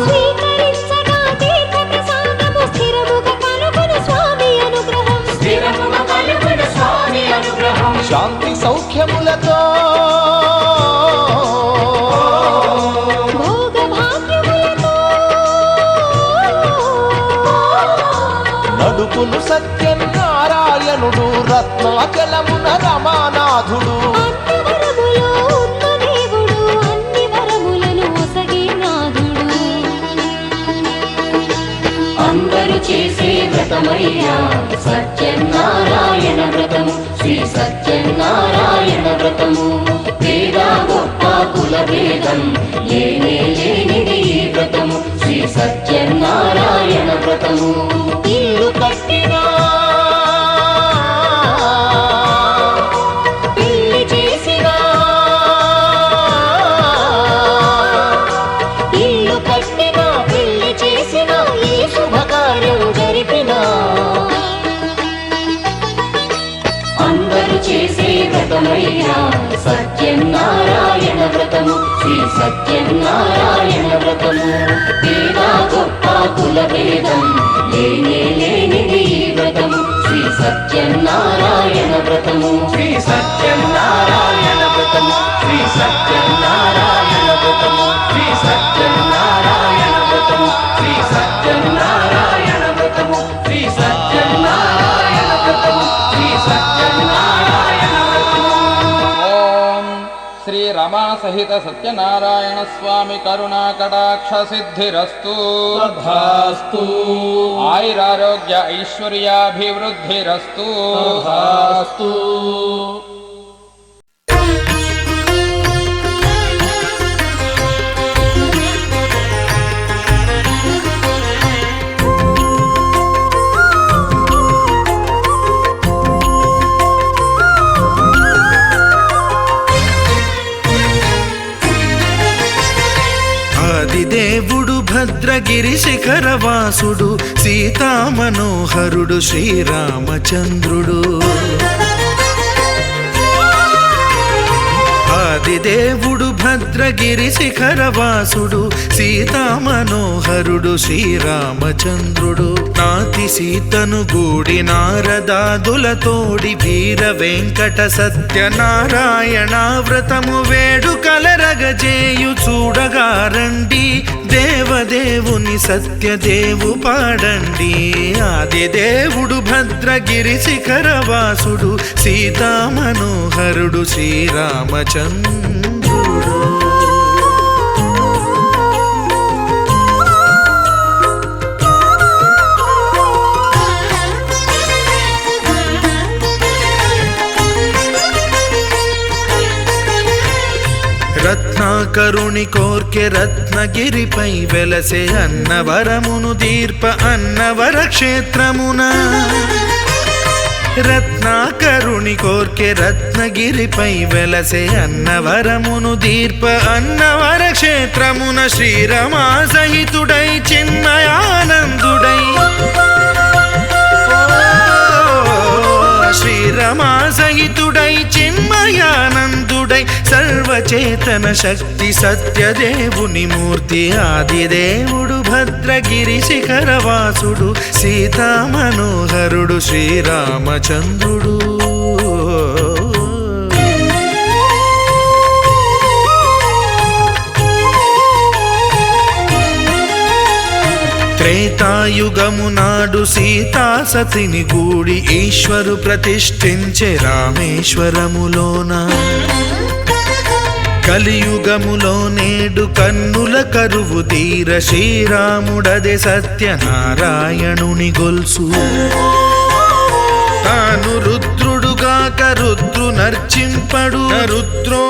స్వీకరించగా తీర్థ ప్రసాదము స్థిరముగా కలుగును స్వామి అనుగ్రహం శాంతి సౌఖ్యములతో భోగ భాగ్యములతో నడుపును సత్యనారాయణుడు రత్నాచలమున రమానాథుడు అన్నవరములో ఉన్న దేవుడు అన్ని వరములను ఒసగే నాథుడు అందరూ చేసే వ్రతమయ్యా సత్యనారాయణ వ్రతము శ్రీ సత్యనారాయణ వ్రతము వేద గొప్ప కుల భేదం లేనిది ఈ వ్రతము శ్రీ సత్యనారాయణ వ్రతము ఇల్లు కట్టినా పెళ్లి చేసినా ఇల్లు కట్టినా పెళ్లి చేసినా ఈ శుభకార్యం జరిపినా అందరూ చేసే వ్రతమయ్యా సత్యనారాయణ వ్రతము శ్రీ సత్యనారాయణ వ్రతము వేద గొప్ప కుల భేదం లేనిది ఈ వ్రతము శ్రీ సత్యనారాయణ వ్రతము శ్రీ సత్యనారాయణ వ్రతము శ్రీ సత్యనారాయణ వ్రతము శ్రీ సత్యనారాయణ వ్రతము శ్రీ సత్యనారాయణ వ్రతము శ్రీ సత్యనారాయణ వ్రతము శ్రీ సత్యనారాయణ వ్రతము ఓం శ్రీ రమా సహిత సత్యనారాయణ స్వామి కరుణా కటాక్ష సిద్ధిరస్తు తథాస్తు ఆయురారోగ్య ఐశ్వర్యాభివృద్ధిరస్తు తథాస్తు ఆదిదేవుడు భద్రగిరి శిఖరవాసుడు సీతామనోహరుడు శ్రీరామచంద్రుడు ఆదిదేవుడు భద్రగిరి శిఖరవాసుడు సీతా మనోహరుడు శ్రీరామచంద్రుడు నాతి సీతను గూడి నారదాదులతోడి వీర వెంకట సత్యనారాయణ వ్రతము వేడుకలరగజేయు చూడగా రండి దేవదేవుని సత్యదేవు పాడండి ఆదిదేవుడు భద్రగిరి శిఖరవాసుడు సీతా మనోహరుడు శ్రీరామచంద్రుడు రత్నాకరుని కోర్కె రత్నగిరిపై వెలసే అన్నవరమును దీర్ప అన్నవర క్షేత్రమున రత్నాకరుని కోర్కె రత్నగిరిపై వెలసే అన్నవరమును దీర్ప అన్నవర క్షేత్రమున శ్రీరమా సహితుడై చిన్మయానందుడై శ్రీరమా సహితుడై చిన్మయానందుడై సర్వచేతన శక్తి సత్యదేవుని మూర్తి ఆదిదేవుడు భద్రగిరి శిఖరవాసుడు సీతా మనోహరుడు శ్రీరామచంద్రుడు త్రేతాయుగము నాడు సీతా సతిని గూడి ఈశ్వరు ప్రతిష్ఠించే రామేశ్వరములోన కలియుగములో నేడు కన్నుల కరువు తీర శ్రీరాముడదే సత్యనారాయణుని గొల్సు తాను రుద్రుడుగాక రుద్రు నర్చింపడు రుద్రో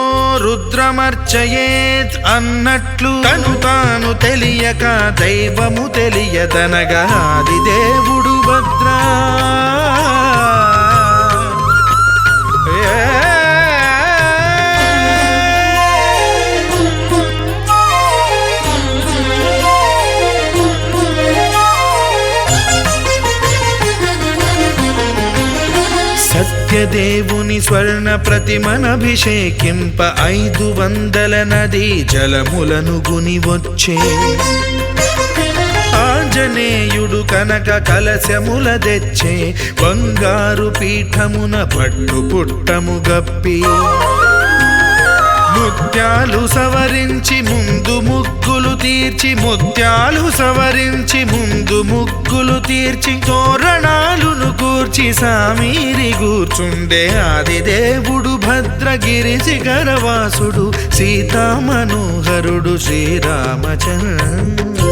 రుద్రమర్చయేత్ అన్నట్లు తను తాను తెలియక దైవము తెలియదనగా ఆదిదేవుడు భద్రా సత్యదేవుని స్వర్ణ ప్రతిమనభిషేకింప 500 నదీ జలములను గుని వచ్చే ఆంజనేయుడు కనక కలశముల తెచ్చే బంగారు పీఠమున పట్టు పుట్టము గప్పి ముత్యాలు సవరించి ముందు ముగ్గులు తీర్చి ముత్యాలు సవరించి ముందు ముగ్గులు తీర్చి తోరణాలును కూర్చి సామీరి కూర్చుండే ఆదిదేవుడు భద్రగిరి శిఖరవాసుడు సీతా మనోహరుడు శ్రీరామచంద్రుడు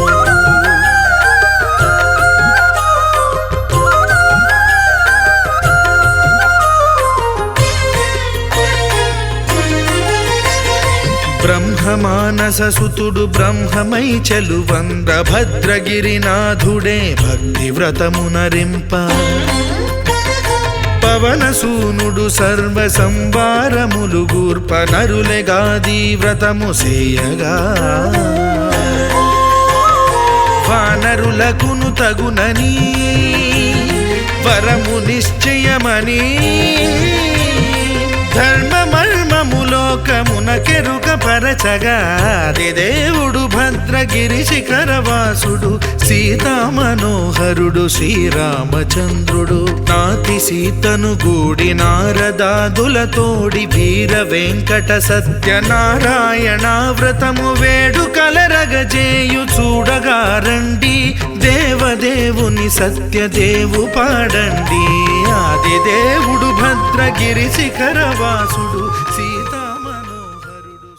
బ్రహ్మమానస సుతుడు బ్రహ్మమై చెలువంద్ర భద్రగిరినాథుడే భక్తి వ్రతమునరింప పవనసూనుడు సర్వ సంవారములు గూర్ప నరులెగాది వ్రతము సేయగా వానరులకును తగునని వరము నిశ్చయమని ధర్మమర్మములోకమునకెరుక పరచగా ఆదిదేవుడు భద్రగిరి శిఖరవాసుడు సీతా మనోహరుడు శ్రీరామచంద్రుడు నాతి సీతను గూడి నారదాదులతోడి వీర వెంకట సత్యనారాయణ వ్రతము వేడుకలరగజేయు చూడగా రండి దేవదేవుని సత్యదేవు పాడండి ఆదిదేవుడు భద్రగిరి శిఖరవాసుడు సీతా మనోహరుడు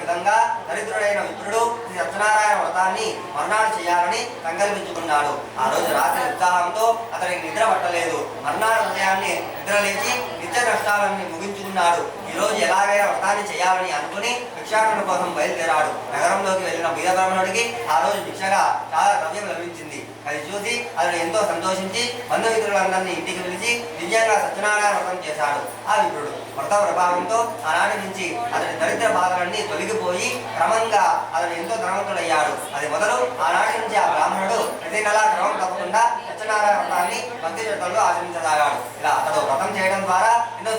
విధంగా దరిద్రుడైన మిత్రుడు శ్రీ సత్యనారాయణ వ్రతాన్ని మర్నాడు చేయాలని సంకల్పించుకున్నాడు. ఆ రోజు రాత్రి ఉత్సాహంతో అతనికి నిద్ర పట్టలేదు. మర్నాడు ఉదయాన్నే నిద్రలేచి నిత్య కష్టాలన్నీ ముగించుకున్నాడు. ఈ రోజు ఎలాగైనా వ్రతాన్ని చేయాలని అనుకుని భిక్షాటన కోసం బయలుదేరాడు. నగరంలోకి వెళ్ళిన బీద బ్రాహ్మణుడికి ఆ రోజు భిక్షగా చాలా ద్రవ్యం లభించింది. అది చూసి అతడు ఎంతో సంతోషించి బంధుమిత్రులందరినీ ఇంటికి పిలిచి దివ్యంగా సత్యనారాయణ వ్రతం చేశాడు. ఆ విప్రుడు వ్రత ప్రభావంతో ఆనాటి నుంచి అతని దరిద్ర బాధలన్నీ తొలగిపోయి క్రమంగా అతడు ఎంతో ధనవంతుడయ్యాడు. అది మొదలు ఆనాటి నుంచి ఆ బ్రాహ్మణుడు ప్రతి నెలా క్రమం తప్పకుండా సత్యనారాయణ వ్రతాన్ని భక్తి శ్రద్ధలతో ఆచరించసాగాడు. ఇలా అతడు వ్రతం చేయడం ద్వారా ఎన్నో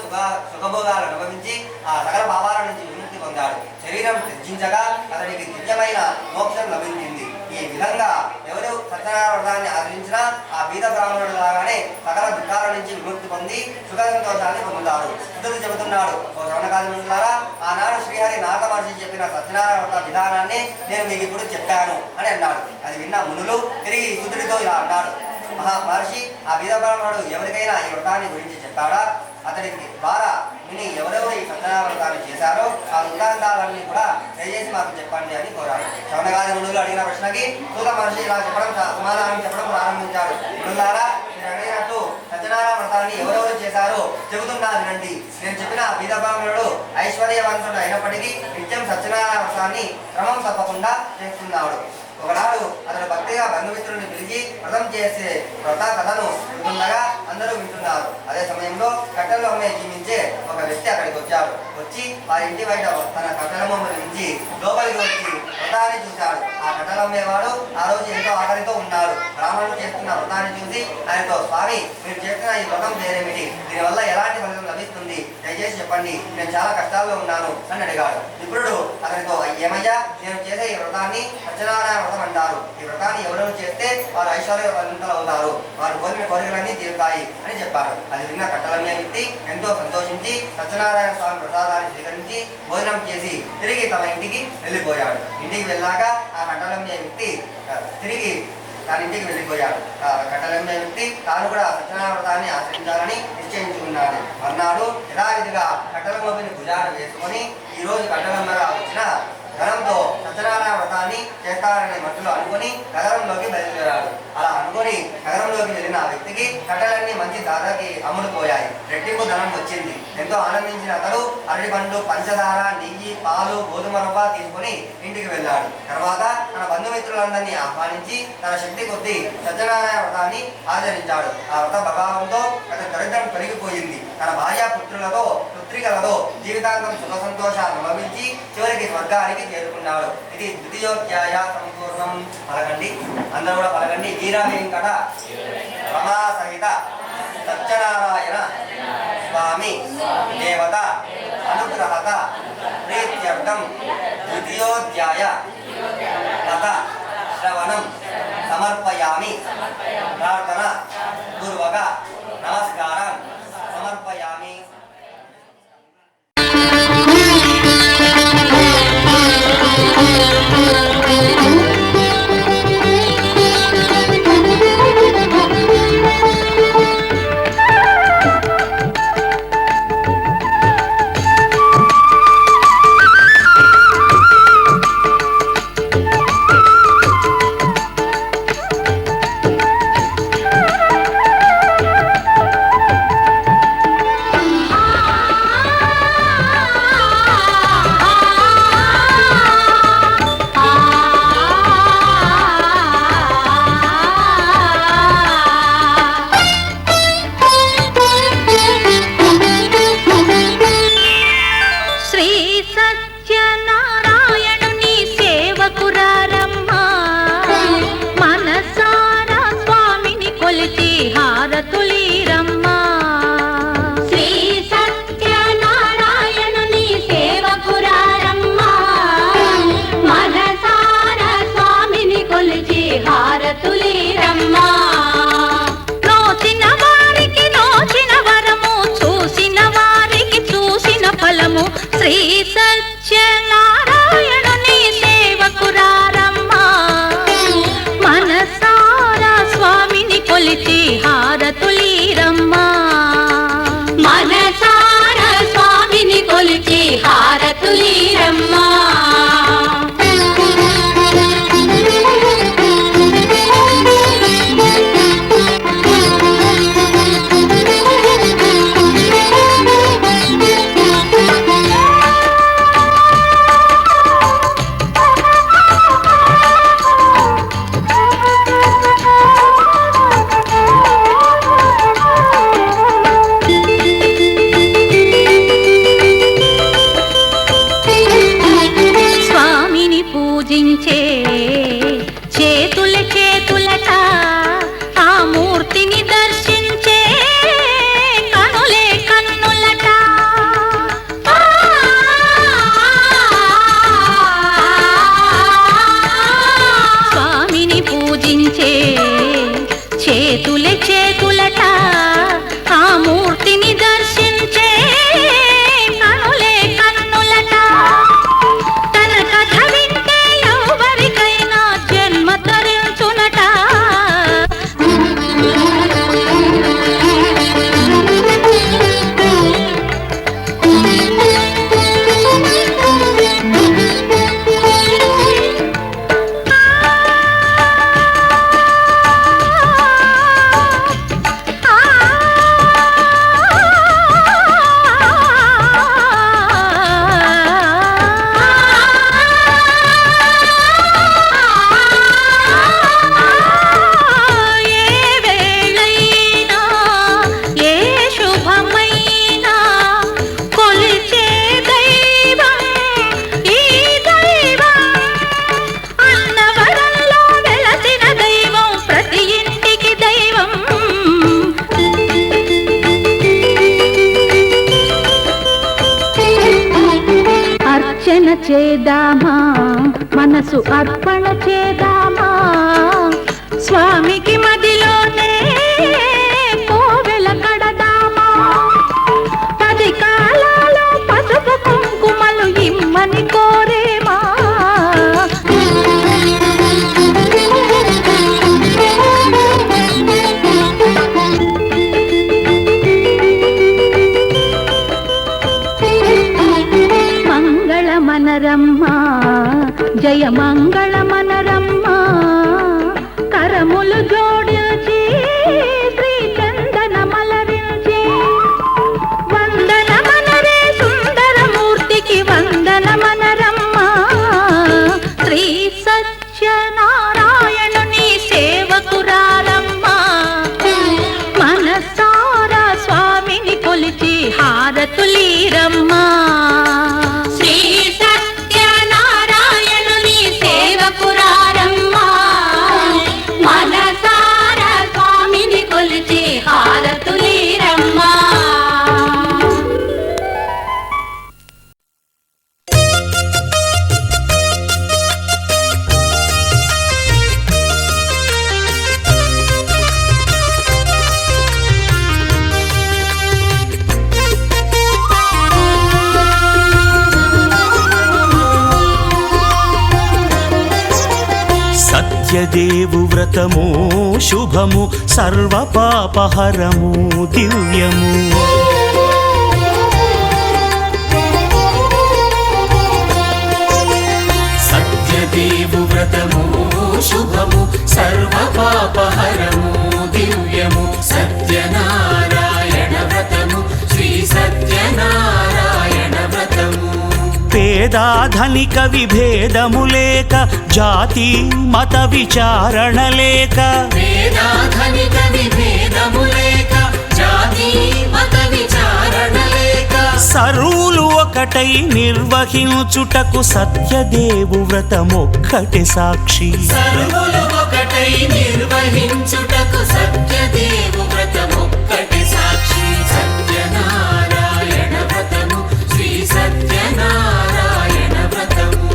సుఖభోగాలు అనుభవించి ఆ సకల భావాల నుంచి విముక్తి పొందాడు. శరీరం త్యజించగా అతనికి దివ్యమైన మోక్షం లభించింది. ఈ విధంగా ఎవరు సత్యనారాయణ వ్రతాన్ని ఆచరించినా ఆ బీద బ్రాహ్మణుడు లాగానే సకల దుఃఖాల నుంచి విముక్తి పొంది సుఖ సంతోషాన్ని పొందుతారు. బుద్ధుడు చెబుతున్నాడు, ఓ శ్రవణకాది మనుషులారా, ఆనాడు శ్రీహరి నారద మహర్షి చెప్పిన సత్యనారాయణ వ్రత విధానాన్ని నేను మీకు ఇప్పుడు చెప్పాను అని అన్నాడు. అది విన్న మునులు తిరిగి బుద్ధుడితో ఇలా అన్నాడు, మహర్షి, ఆ బీద బ్రాహ్మణుడు ఎవరికైనా ఈ వ్రతాన్ని గురించి చెప్పాడా? అతడికి ద్వారా విని ఎవరెవరు ఈ సత్యనారాయణ వ్రతాన్ని చేశారో ఆ వృత్తాంతాలన్నీ కూడా దయచేసి మాకు చెప్పండి అని కోరాడు. శ్రవణకాది మునులు అడిగిన ప్రశ్నకి సూత మహర్షి ఇలా చెప్పడం సమాధానం చెప్పడం ప్రారంభించాడు. మునులారా, మీరు అడిగినట్టు సత్యనారాయణ వ్రతాన్ని ఎవరెవరు చేశారో చెబుతున్నా వినండి. నేను చెప్పిన బీద బ్రాహ్మణుడు ఐశ్వర్యవంతుడు అయినప్పటికీ నిత్యం సత్యనారాయణ వ్రతాన్ని క్రమం తప్పకుండా చేస్తున్నాడు. ఒకనాడు అతను భక్తిగా బంధుమిత్రుడిని పిలిచి వ్రతం చేసే వ్రత కథను వింటుండగా అందరూ వింటున్నారు. అదే సమయంలో కట్టెల్లో జీవించే ఒక వ్యక్తి అక్కడికి వచ్చాడు. వచ్చి వారి ఇంటి బయట తన కట్టెలమ్మను నుంచి లోపలికి వచ్చి వ్రతాన్ని చూశాడు. ఆ కట్టెలమ్మేవాడు ఆ రోజు ఎంతో ఆకలితో ఉన్నాడు. బ్రాహ్మణుడు చేస్తున్న వ్రతాన్ని చూసి ఆయనతో, స్వామి, మీరు చేస్తున్న ఈ వ్రతం పేరేమిటి? దీనివల్ల ఎలాంటి ఫలితం లభిస్తుంది? దయచేసి చెప్పండి, నేను చాలా కష్టాల్లో ఉన్నాను అని అడిగాడు. విప్రుడు అతనితో, ఏమయ్యా, నేను చేసే ఈ వ్రతాన్ని సత్యనారాయణ వ్రతం అంటారు. ఈ వ్రతాన్ని ఎవరెవరు చేస్తే వారు ఐశ్వర్యవంతులు అవుతారు, వారు కోరిన కోరికలన్నీ తీరుతాయి అని చెప్పాడు. అది విన్న కట్టలమ్మే వ్యక్తి ఎంతో సంతోషించి సత్యనారాయణ స్వామి ప్రసాదాన్ని స్వీకరించి భోజనం చేసి తిరిగి తమ ఇంటికి వెళ్ళిపోయాడు. ఇంటికి వెళ్ళాక ఆ కట్టలమ్మే వ్యక్తి తిరిగి తన ఇంటికి వెళ్ళిపోయాడు. కట్టలమ్మే వ్యక్తి తాను కూడా సత్యనారాయణ వ్రతాన్ని ఆచరించాలని నిశ్చయించుకున్నాడు. అన్నాడు, యథావిధిగా కట్టలమ్మని భుజాన వేసుకొని ఈ రోజు కట్టలమ్మగా వచ్చిన ధనంతో సత్యనారాయణ వ్రతాన్ని చేస్తారనే మట్టులో అనుకుని నగరంలోకి బయలుదేరాడు. అలా అనుకుని నగరంలోకి వెళ్ళిన ఆ వ్యక్తికి కట్టెలన్నీ మంచి ధరకి అమ్ముడుపోయాయి. రెట్టింపు ధనం వచ్చింది. ఎంతో ఆనందించిన అతడు అరటి పండు, పంచదార, నెయ్యి, పాలు, గోధుమ రవ్వ తీసుకుని ఇంటికి వెళ్ళాడు. తర్వాత తన బంధుమిత్రులందరినీ ఆహ్వానించి తన శక్తి కొద్దీ సత్యనారాయణ వ్రతాన్ని ఆచరించాడు. ఆ వ్రత ప్రభావంతో అతని దరిద్రం పెరిగిపోయింది. తన భార్య పుత్రికలతో జీవితాంతం సుఖ సంతోషాలు అనుభవించి చివరికి స్వర్గానికి చేరుకున్నాడు. ఇది ద్వితీయోధ్యాయ సంపూర్ణం. పలకండి, అందరూ కూడా పలకండి. వీర వెంకట రమా సహిత సత్యనారాయణ స్వామి దేవత అనుగ్రహత ప్రీత్యర్థం ద్వితీయోధ్యాయ కథ శ్రవణం సమర్పయామి. ప్రార్థన పూర్వక నమస్కారం సమర్పయామి. చేద్దామా, మనసు అర్పణ చేద్దామా, స్వామికి మదిలోనే కోవెల కడదామా, 10 కాలాలో పసుపు కుంకుమలు ఇమ్మని కోరేమా. మనరమ్మా జయ మంగళ మనరమ్మా, కరములు జోడించి శ్రీ చందన మలరించి, వందన మనరే సుందరమూర్తికి వందన మనరమ్మా, శ్రీ సత్యనారాయణుని సేవకురారమ్మా, మనసారా స్వామిని కొలిచి హారతులీరమ్మా. సత్యదేవు వ్రతము శుభము, సర్వ పాపహరము దివ్యము. సత్యదేవు వ్రతము శుభము, సర్వ పాపహరము దివ్యము. సత్యనారాయణ వ్రతము, శ్రీ సత్యనారాయణ వ్రతము. పేదాధనిక విభేదము లేక, జాతి మత విచారణ లేక, పేదాధనిక విభేదము లేక, జాతి మత విచారణ లేక, సర్వులు ఒకటై నిర్వహించుటకు సత్యదేవు వ్రతమొక్కటి సాక్షి. సర్వులు ఒకటై నిర్వహించుటకు సత్యదేవు వ్రతమొక్కటి సాక్షి. సత్యనారాయణ వ్రతము, శ్రీ సత్యనారాయణ వ్రతము.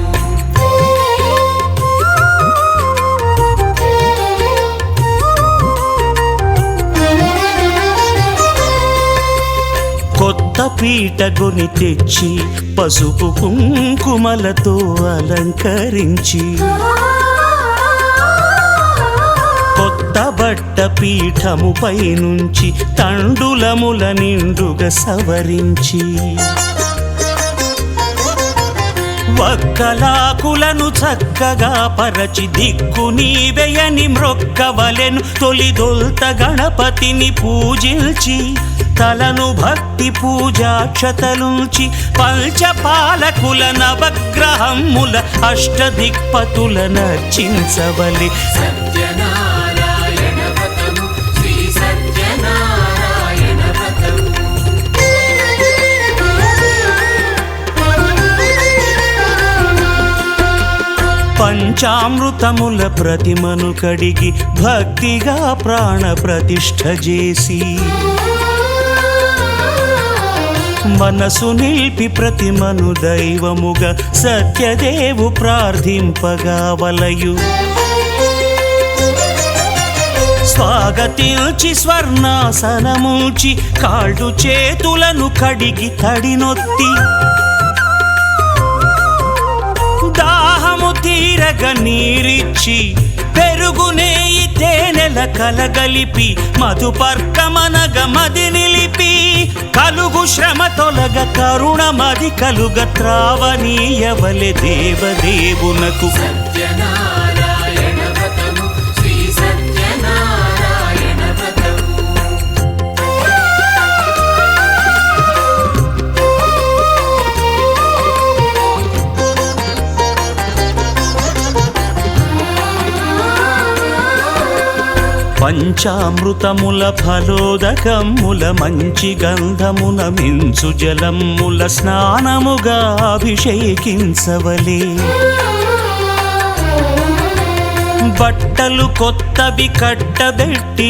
కొత్త పీటగుని తెచ్చి పసుపు కుంకుమలతో అలంకరించి, కొత్త బట్ట పీఠముపై నుంచి తండులముల నిండుగా సవరించి, వక్కలాకులను చక్కగా పరచి దిక్కు నీవెయని మ్రొక్కవలెను. తొలిదొల్త గణపతిని పూజించి, తలను భక్తి పూజాక్షతలుంచి, పంచపాలకుల నవగ్రహముల అష్టదిక్పతుల నర్చించవలె. సత్యనారాయణ వ్రతము, శ్రీ సత్యనారాయణ వ్రతము. పంచామృతముల ప్రతిమను కడిగి భక్తిగా ప్రాణ ప్రతిష్ఠ చేసి, మనసు నిలిపి ప్రతిమను దైవముగా సత్యదేవు ప్రార్థింపగా వలయు. స్వాగతించి స్వర్ణాసనముంచి, కాళ్ళు చేతులను కడిగి తడినొత్తి, దాహము తీరగ నీరిచ్చి, పెరుగు నెయ్యి తేనెల కలగలిపి, మధుపర్కమనగ మది నిలిపి, కలుగు శ్రమ తొలగ కరుణ మది కలుగ త్రావనీయవలె దేవదేవునకు. సత్యనారాయణ వ్రతము, శ్రీ సత్యనారాయణ వ్రతము. పంచామృతముల ఫలోదకముల మంచి గంధమున మించు జలముల స్నానముగా అభిషేకించవలే. బట్టలు కొత్తవి కట్టబెట్టి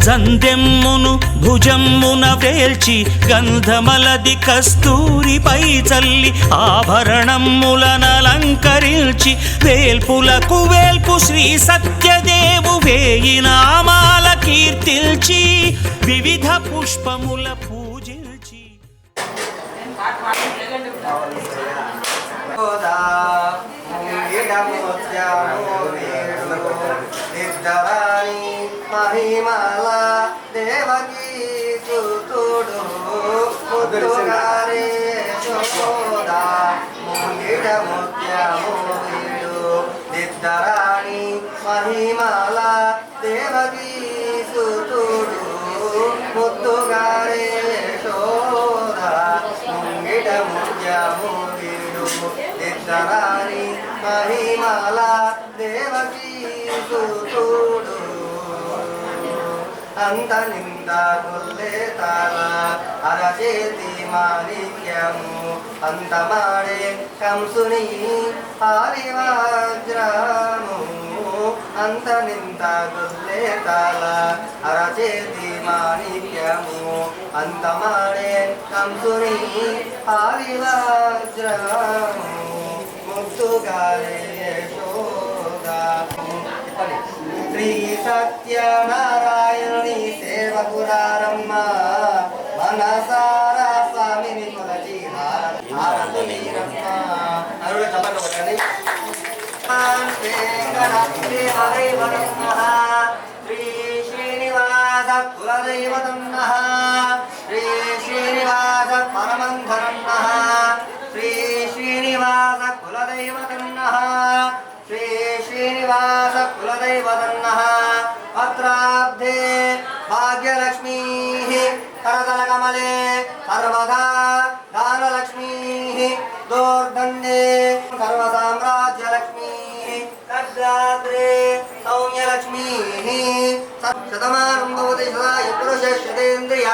జందెమ్మును భుజమ్మున వేల్చి గంధమలది కస్తూరిపై చల్లి ఆభరణములనలంకరించి వేల్పులకు వేల్పు శ్రీ సత్యదేవు వేయి నామాల కీర్తిల్చి వివిధ పుష్పముల పూజించి మహిమాల దేవకీ సుతుడు ముద్దుగారే శోదా ముంగిడ ముత్యము నిద్దరాణి మహిమాల దేవకీ సుతుడు ముద్దుగారే శోదా ముంగిడ ముత్యము నిద్దరాణి మహిమాల దేవకీ సుతుడు అంత నింద గొల్లే తాళ అరచేతి మాణిక్యము అంత మాడే కంసుని ఆరివజ్రము అంత నింద గొల్లే తాళ అరచేతి మాణిక్యము అంత మాడే కంసుని ఆరివజ్రము ముక్తుగాలే యశోదా శ్రీ సత్యనారాయణుని సేవకురారమ్మ మనసారా స్వామిని కొలచి హారతులీరమ్మ అరుణ చప్పట్లు కొట్టండి శ్రీ శ్రీనివాస కులదైవతం నః శ్రీ శ్రీనివాస పరమంధరం నః శ్రీ శ్రీనివాస కులదైవతం నః శ్రీ శ్రీనివాస కులదైవతం నః పత్రాబ్ధే భాగ్యలక్ష్మీ కరతలకమలే సర్వదా దానలక్ష్మీ దోర్దండే సర్వసామ్రాజ్యలక్ష్మీ ఖడ్గాగ్రే సౌమ్యలక్ష్మీ శతమానం భవతి సదాయ పురుషేంద్రియ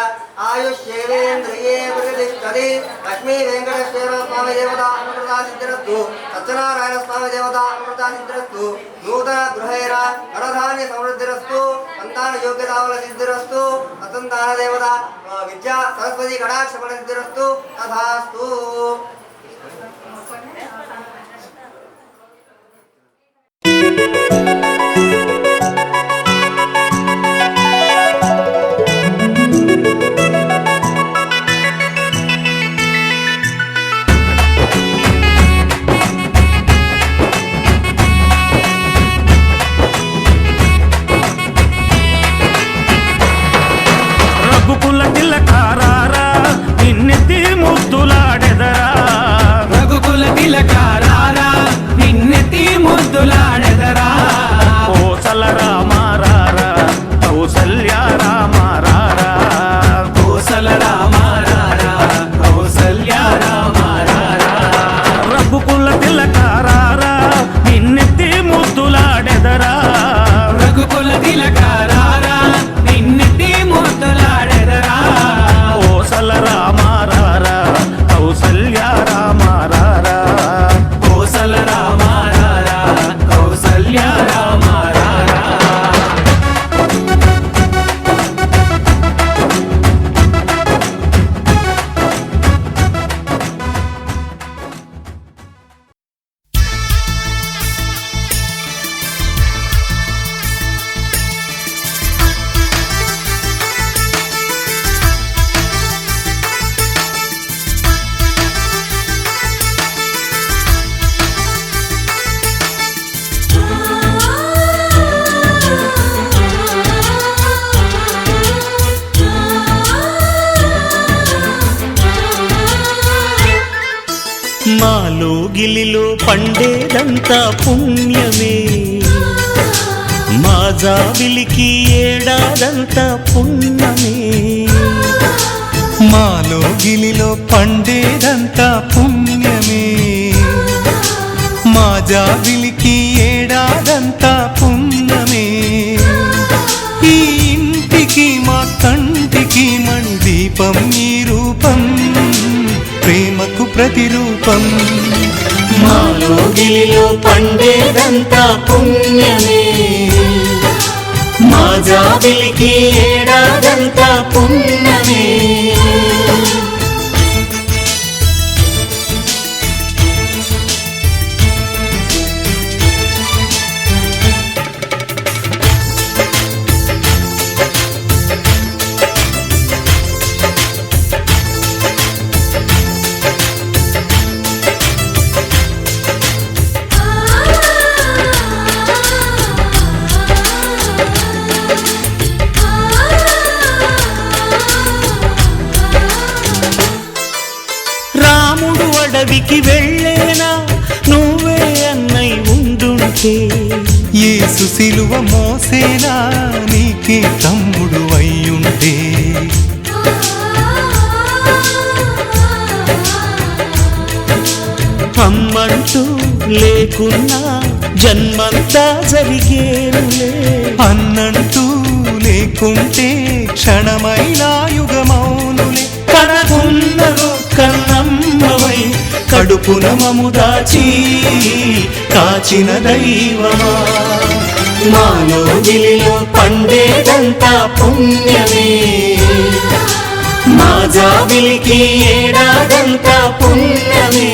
ఆయుష్యేంద్రియే ప్రతిష్టతి లక్ష్మీ వెంకటేశ్వర స్వామి దేవత అనుమృతా సిద్ధిరస్తు సత్యనారాయణ స్వామి దేవత అనుమృతా సిద్ధిరస్తు నూతన గృహైర ధనధాన్య సమృద్ధిరస్తు సంతాన యోగ్యతావల సిద్ధిరస్తు సత్సంతాన దేవత విద్యా సరస్వతి కటాక్ష ఫల సిద్ధిరస్తు తథాస్తు. రఘుకుల తిలకారారా నిన్నెత్తి ముద్దులాడెదరా రఘుకుల తిలకారారా నిన్నెత్తి ముద్దులాడెదరా కోసల రామారారా కౌసల్య రామారారా కోసల రామారారా కౌసల్య రామారారా రఘుకుల తిలకారారా నిన్నెత్తి ముద్దులాడెదరా రఘుకుల తిలకారారా నిన్నెత్తి ముద్దులాడెదరా కోసల రామారారా కౌసల్య రామారారా కోసల రామారారా కౌసల్య రామారారా మాలో గిలిలో పండేదంతా పుణ్యమే మా జాబిలికి ఏడాదంతా పుణ్యమే మాలో గిలిలో పండేదంతా పుణ్యమే మా జాబిలికి ఏడాదంతా పుణ్యమే ఈ ఇంటికి మా కంటికి మణి దీపం ఈ రూపం ప్రేమకు ప్రతిరూపం మాలో గిలిలో పండేదంతా పుణ్యమే మా జాబిలికి ఏడాదంతా పుణ్యమే అడవికి వెళ్ళేనా నువ్వే అన్నై ఉండుంటే యేసు సిలువ మోసేనా నీకే తమ్ముడు అయ్యుంటే అమ్మంటూ లేకున్నా జన్మంతా జరిగేనులే అన్నంటూ లేకుంటే క్షణమైనా యుగమౌనులే కనకున్నదో కన్నమ్మవై కడుపున మము దాచి కాచిన దైవమా మాలో గిలిలో పండేదంతా పుణ్యమే మా జాబిలికి ఏడాదంతా పుణ్యమే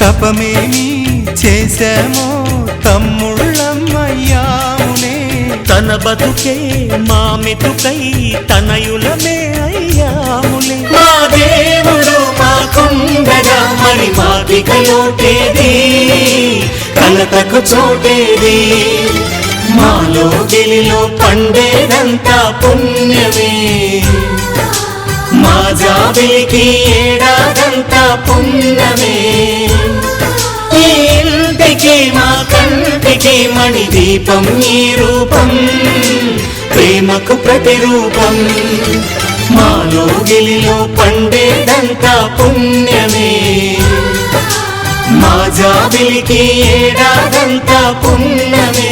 తపమేమి చేశామో తమ్ముళ్ళమ్మయ్యామునే తన బతుకే మా మెతుకై తనయులమే అయ్యాములే మా దేవుడు మాకుండగా మరి మాకిక లోటేది కలతకు చోటేది మాలో గిలిలో పండేదంతా పుణ్యమే మా జాబిలికి ఏడాదంతా పుణ్యమే ఈ ఇంటికి మా కంటికి మణి దీపం ఈ రూపం ప్రేమకు ప్రతిరూపం మాలో గిలిలో పండేదంతా పుణ్యమే మా జాబిలికి ఏడాదంతా పుణ్యమే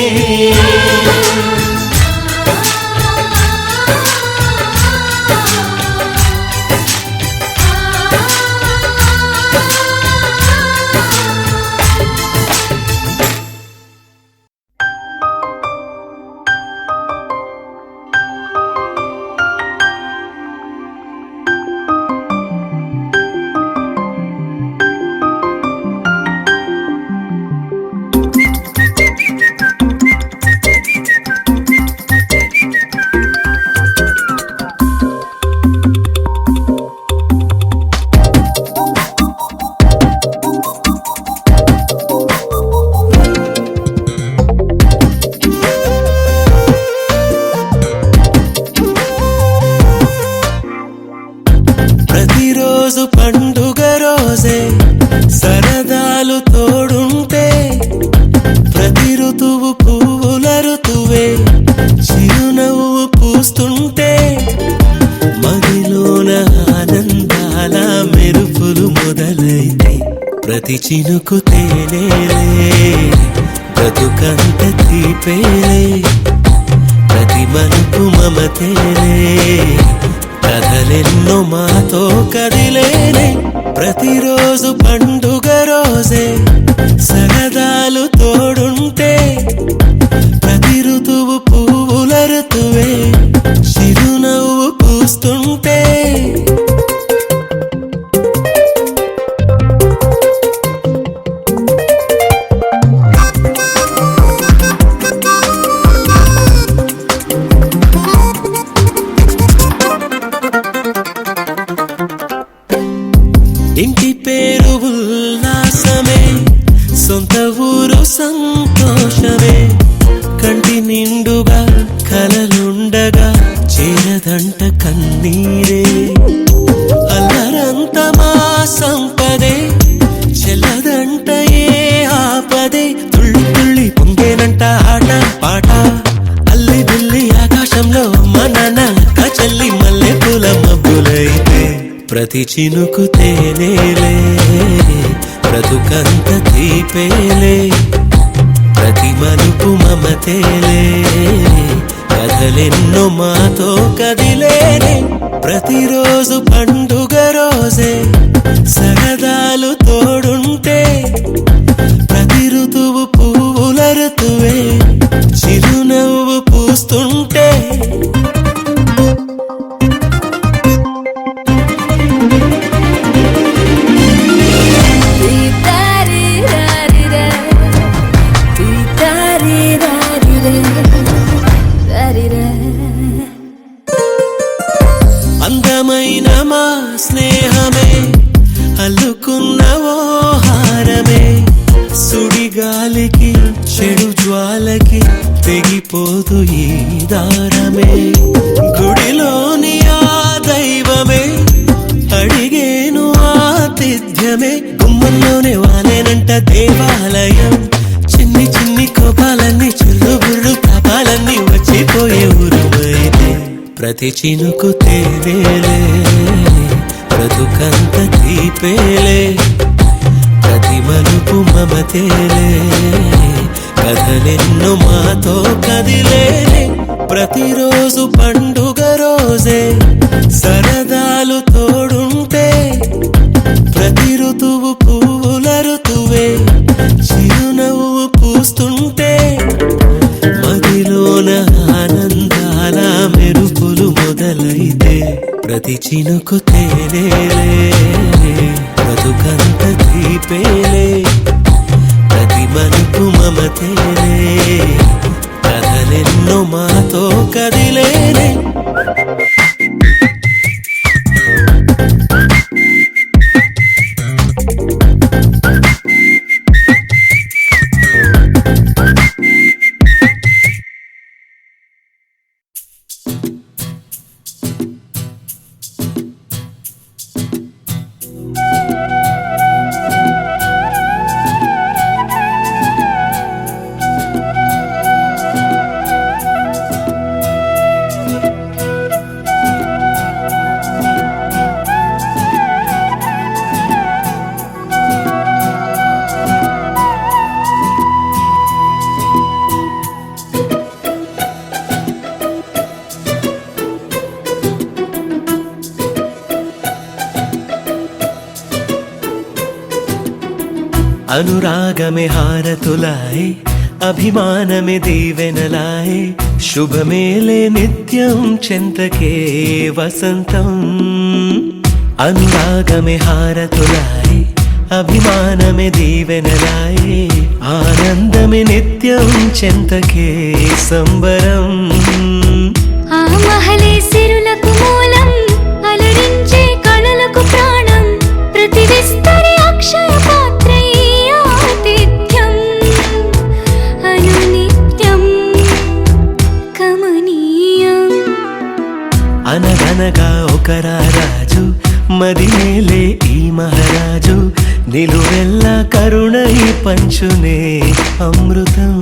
ప్రతిరోజు పండుగ రోజే సరదాలు తోడుంటే ప్రతి ఋతువు పువ్వుల ఋతువే చిరునవ్వు పూస్తుంటే మదిలోన ఆనందాల మెరుపులు మొదలైతే ప్రతి చినుకు తేనేలే బ్రతుకంత తీపేలే ప్రతి మలుపు మమతేలే కథలెన్నో మాతో కదిలేనే ప్రతిరోజు పండుగ రోజే సరదాలు తోడుంటే ప్రతి ఋతువు పువ్వుల ఋతువే చిరునవ్వు పూస్తుంటే పాట అల్లి బిల్లి ఆకాశంలో మన నక్క చెల్లి మల్లె పూల మబ్బులైతే ప్రతి చినుకు తేనేలే బ్రతుకంత తీపేలే ప్రతి మలుపు మమతేలే కథలెన్నో మాతో కదిలేనే ప్రతిరోజు పండుగ రోజే సరదాలు తోడుంటే ప్రతి ఋతువు పువ్వుల ఋతువే చిరునవ్వు పూస్తుంటే అందమైన మా స్నేహమే అల్లుకున్న ఓ హారమే సుడిగాలికి చెడు జ్వాలకి తెగిపోదు ఈ దారమే గుడిలోని ఆ దైవమే అడిగేను ఆతిథ్యమే గుమ్మంలోనే వాలేనంట దేవాలయం చిన్ని చిన్ని కోపాలన్నీ చిల్లు బుర్రు పాపాలన్నీ వచ్చిపోయే ఊరుమైతే ప్రతి చినుకు తేనేలే బ్రతుకంత తీపేలే ప్రతి మలుపు మమతేలే కథలెన్నో మాతో కదిలేలే ప్రతిరోజు పండుగ రోజే సరదాలు తోడుంటే ప్రతి ఋతువు పువ్వుల ఋతువే చిరునవ్వు పూస్తుంటే మదిలోన ఆనందాల మెరుపులు మొదలైతే ప్రతి చినుకు తేనేలే బ్రతుకంత తీపేలే ప్రతి మలుపు మమతేలే కథలెన్నో మాతో కదిలేనే अनुरागमे हारतुलाए अभिमानमे दीवेनलाए शुभमेले नित्यं चिन्तके वसन्तम् अनुरागमे हारतुलाए अभिमानमे दीवेनलाए आनन्दमे नित्यं चिन्तके संबरम् आ महले सिरुलकु मूलं अलरिंचे कळलकु प्राणं प्रति विस्तरे अक्षय అనగనగా ఒక రాజు మదిమేలే ఈ మహారాజు నిలువెల్ల కరుణై పంచునే అమృతం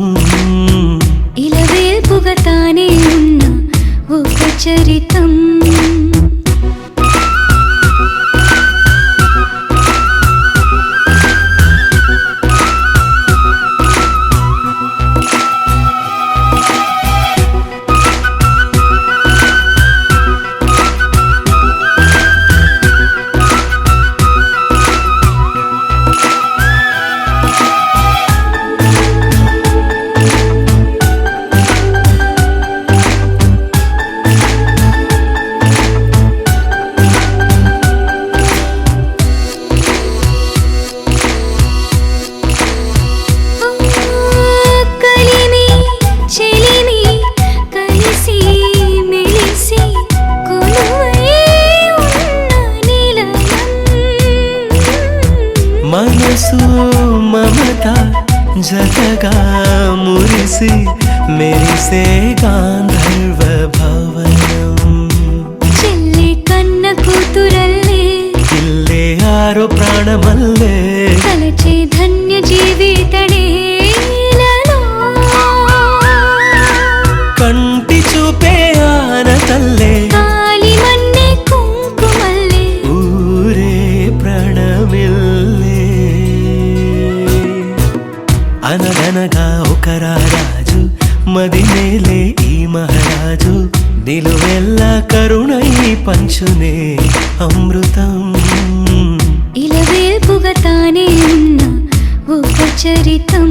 ఇలవేల్పుగా తానే ఉన్న ఒక చరితం మనసు మమత జతగా మురిసి మెరిసే గాంధర్వ భవనం చెల్లి కన్న కూతురల్లే ఇల్లే ఆరో ప్రాణమల్లే తలచే ధన్య జీవితడే మదినేలే ఈ మహారాజు నిలువెల్ల కరుణై పంచునే అమృతం. ఇలవేల్పుగా తానే ఉన్న ఒక చరితం.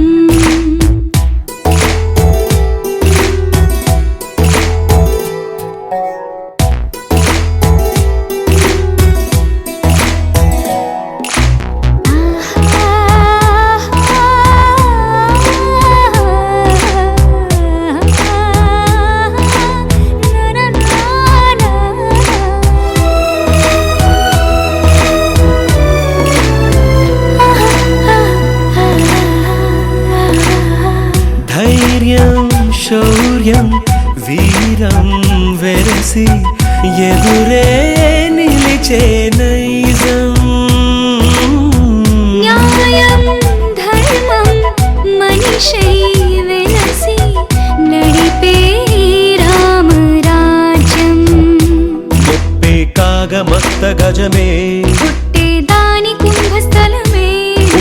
ధైర్యం శౌర్యం వీరం వెరసి ఎదురే నిలిచే నైజం. న్యాయం ధర్మం మనిషై వెలసి నడిపే రామరాజ్యం. ముప్పే కాగమత్త గజమే పుట్టే దాని కుంభస్థలమే.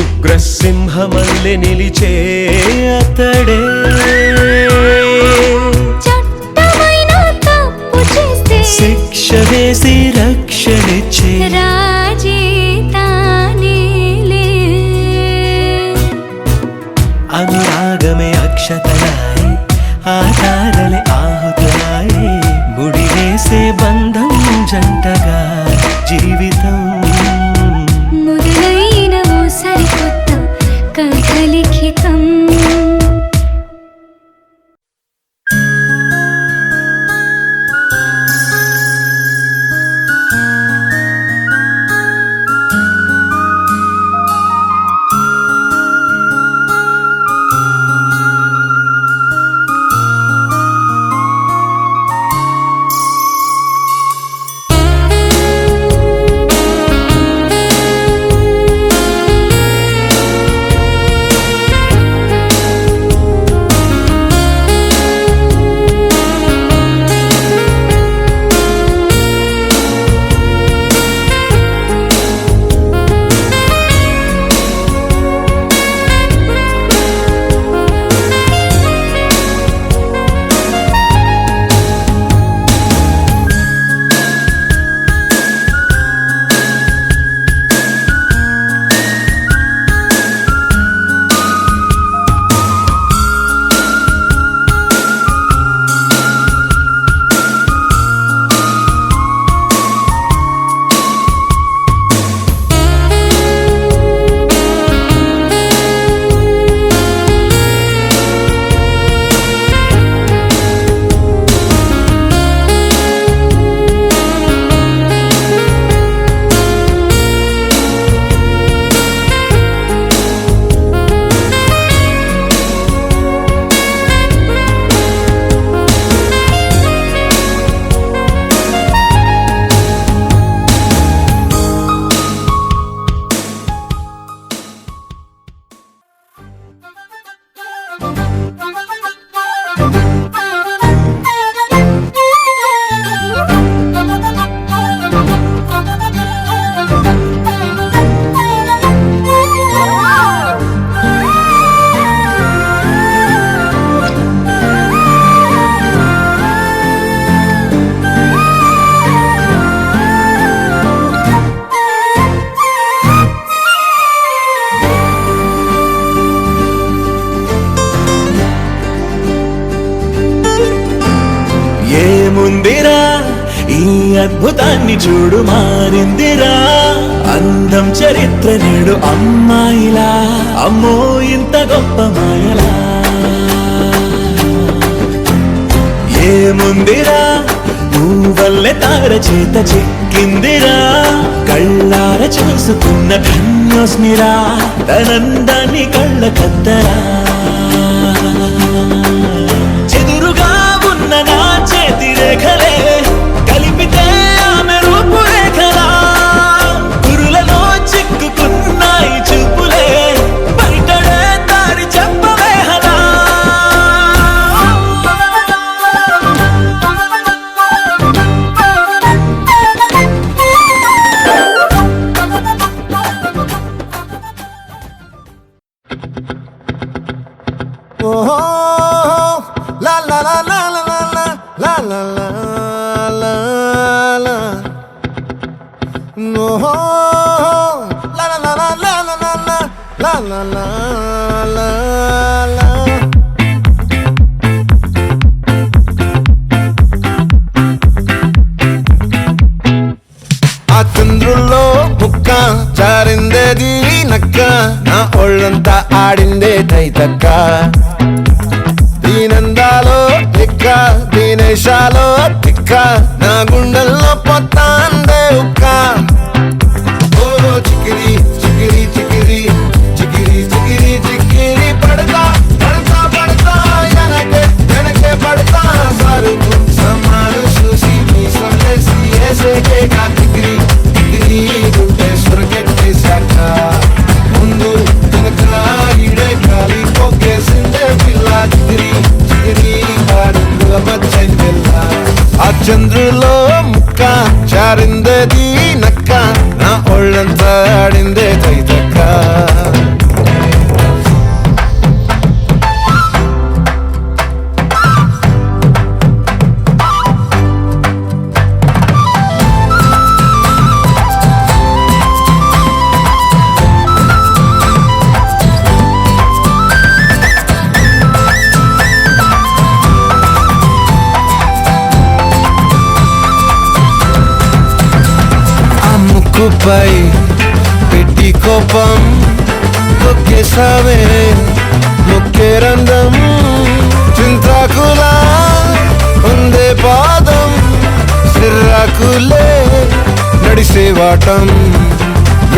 ఉగ్రసింహమల్లె నిలిచే అతడే. చట్టమైన తప్పు చేస్తే శిక్ష వేసి రక్షణిచ్చే రాజే తానేలే. అనురాగమే అక్షతలాయి ఆధారలే ఆహుతులాయి ముడివేసే బంధం జంటగా జీవితం. మొదలైన ఓ సరికొత్త కథ లిఖితం. ఏముందిరా ఈ అద్భుతాన్ని చూడు మారిందిరా అందం చరిత్ర నేడు అమ్మాయిలా అమ్మో ఇంత గొప్ప మాయలా ఏముందిరా నువ్వల్లే తార చేత చిక్కిందిరా కళ్ళార చూసుకున్న ధన్యోస్మిరా తనందాన్ని కళ్ళ కద్దరా చెదురుగా ఉన్న నా చేతి రేఖలే కలిపితే ఆమె రూపురేఖలా గురులలో చిక్కుకున్నాయి చూపులే బయటడే దారి చెప్పవేహలా ఊరంతా ఆడిందే తైతక్క దీనందాలో తిక్క దీనేశాలో తిక్క నా గుండెల్లో పొత్తాందే ఉక్క ఓ చికిరి చికిరి చికిరి చికిరి చికిరి చికిరి పడతా పడతా పడతా వెనకే వెనకే పడతా సరుకు సమాను చూసి మీ సొల్లేసి ఏసేకే కా చికిరి చికిరి గుండె సురకెట్టేశాక ముందు వెనక ఈడే గాలి కొక్కేసిందే పిల్ల చికిరి చికిరి ఆడుకు మచ్చైన పిల్ల ఆ చంద్రులో ముక్క చారిందేది నక్క నా ఒళ్ళంతా ఆడిందే తైతక్క ముక్కుపై పెట్టి కోపం తొక్కేసావే ముక్కే రంగం చింతాకులా ఉందే పాదం సిర్రాకులే నడిసే వాటం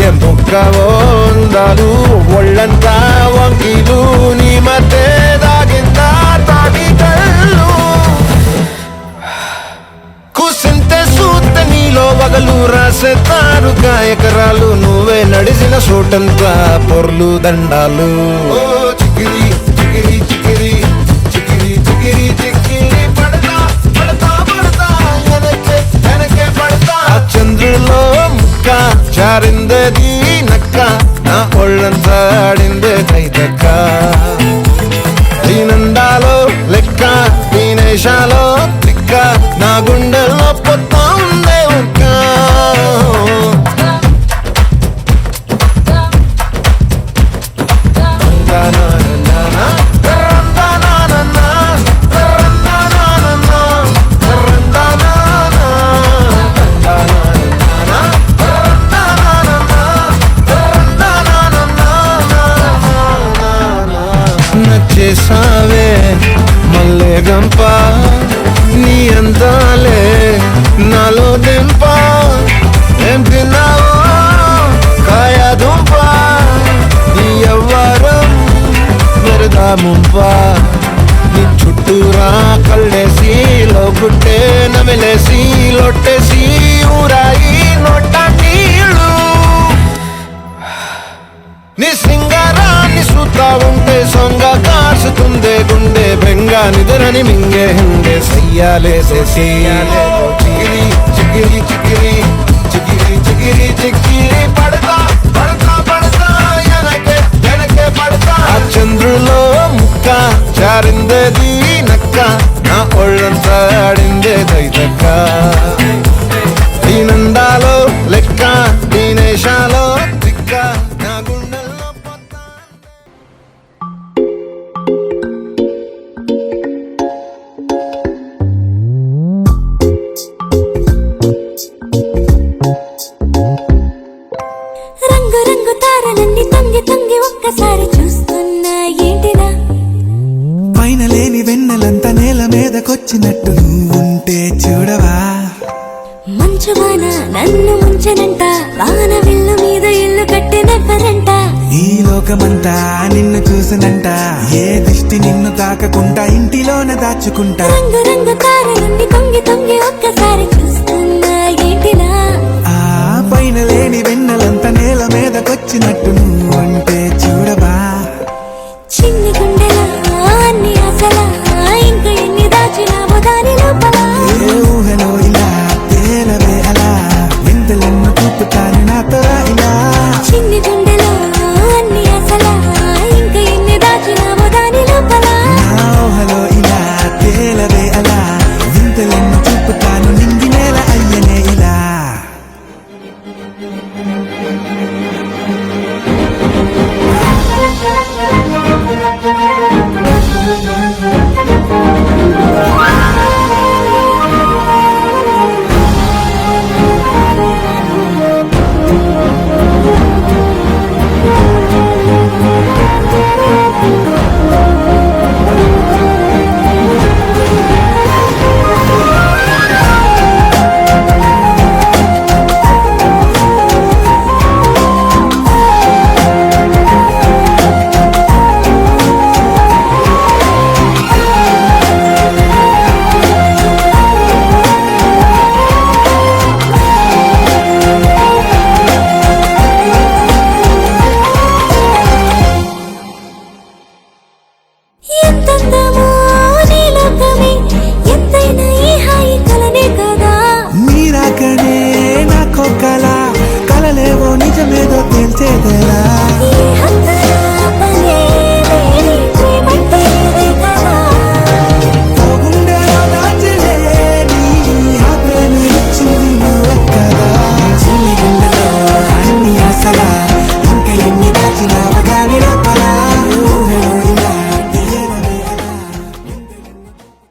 ఏ ముక్కవో ఉందాలు ఒళ్ళంతా వంకీలు నీ మధ్య దాగిందా తాగి కళ్ళు కూసింతే సూత్త నీలో వగలు రాసేతారు ఎకరాలు నువ్వే నడిసిన చోటంతా పొర్లు దండాలు ఓ చికిరి చికిరి చికిరి చికిరి చికిరి చికిరి పడతా పడతా పడతా వెనకే వెనకే పడతా ఆ చంద్రులో ముక్క చారిందేది నక్క నా ఒళ్ళంతా ఆడిందే తైతక్క దీనందాలో లెక్క దీనేశాలో తిక్క నా గుండెల్లో పొత్తా ఉందే ఉక్క నచ్చేసావే మల్లె గంప నీ అందాలే నాలో దెంప ఏం తిన్నావో కాయ దుంప నీ ఎవ్వరం మెరదా ముంప నీ చుట్టూరా కళ్ళేసి లోగుట్టే నమిలేసి లొట్టేసి ఊరాయి నోట నీళ్ళు నీ సింగారాన్ని చూస్తా ఉంటే సొంగ కాసుతుందే గుండె బెంగ నిదురని మింగే హంగే సయ్యాలేసే సయ్యాలే చికిరి చికిరి చికిరి చికిరి చికిరి చికిరి పడతా పడతా పడతా వెనకే వెనకే పడతా ఆ చంద్రులో ముక్క చారిందేది నక్క నా ఒళ్ళంతా ఆడిందే తైతక్క దీనందాలో లెక్క దీనేశాలో తిక్క నా గుండెల్లో రంగు రంగు తారలన్నీ తొంగి తొంగి ఒక్కసారి చూస్తున్నా ఏంటిరా పైన లేని వెన్నెలంతా నేల మీదకొచ్చినట్టు నువ్వుంటే చూడవా మంచువాన నన్ను ముంచనంట వాన విల్లు మీద ఇల్లు కట్టినెవ్వరంట ఈ లోకమంతా నిన్ను చూసినంట ఏ దిష్టి నిన్ను తాకకుండా ఇంటిలోన దాచుకుంటా రంగు రంగు తారలన్నీ తొంగి తొంగి ఒక్కసారి చూస్తున్నా ఏంటిరా ఆ పైన లేని వెన్నెలంతా నేల మీదకొచ్చినట్టు నువ్వుంటే చూడవా చిన్ని గుండెలా అన్ని ఆశలా ఇంకా ఎన్ని దాచినావో దాని లోపల ఏ ఊహలో ఇలా తేలవే అలా వింతలెన్ను చూపుతాను నాతో ఇలా చిన్ని గుండెలో అన్ని ఆశలా ఇంకా ఎన్ని దాచినావో దాని లోపల నా ఊహలో ఇలా తేలవే అలా వింతలెన్ను చూపుతాను నింగి నేల అయ్యనే ఇలా నిజమేదో తేల్చేదా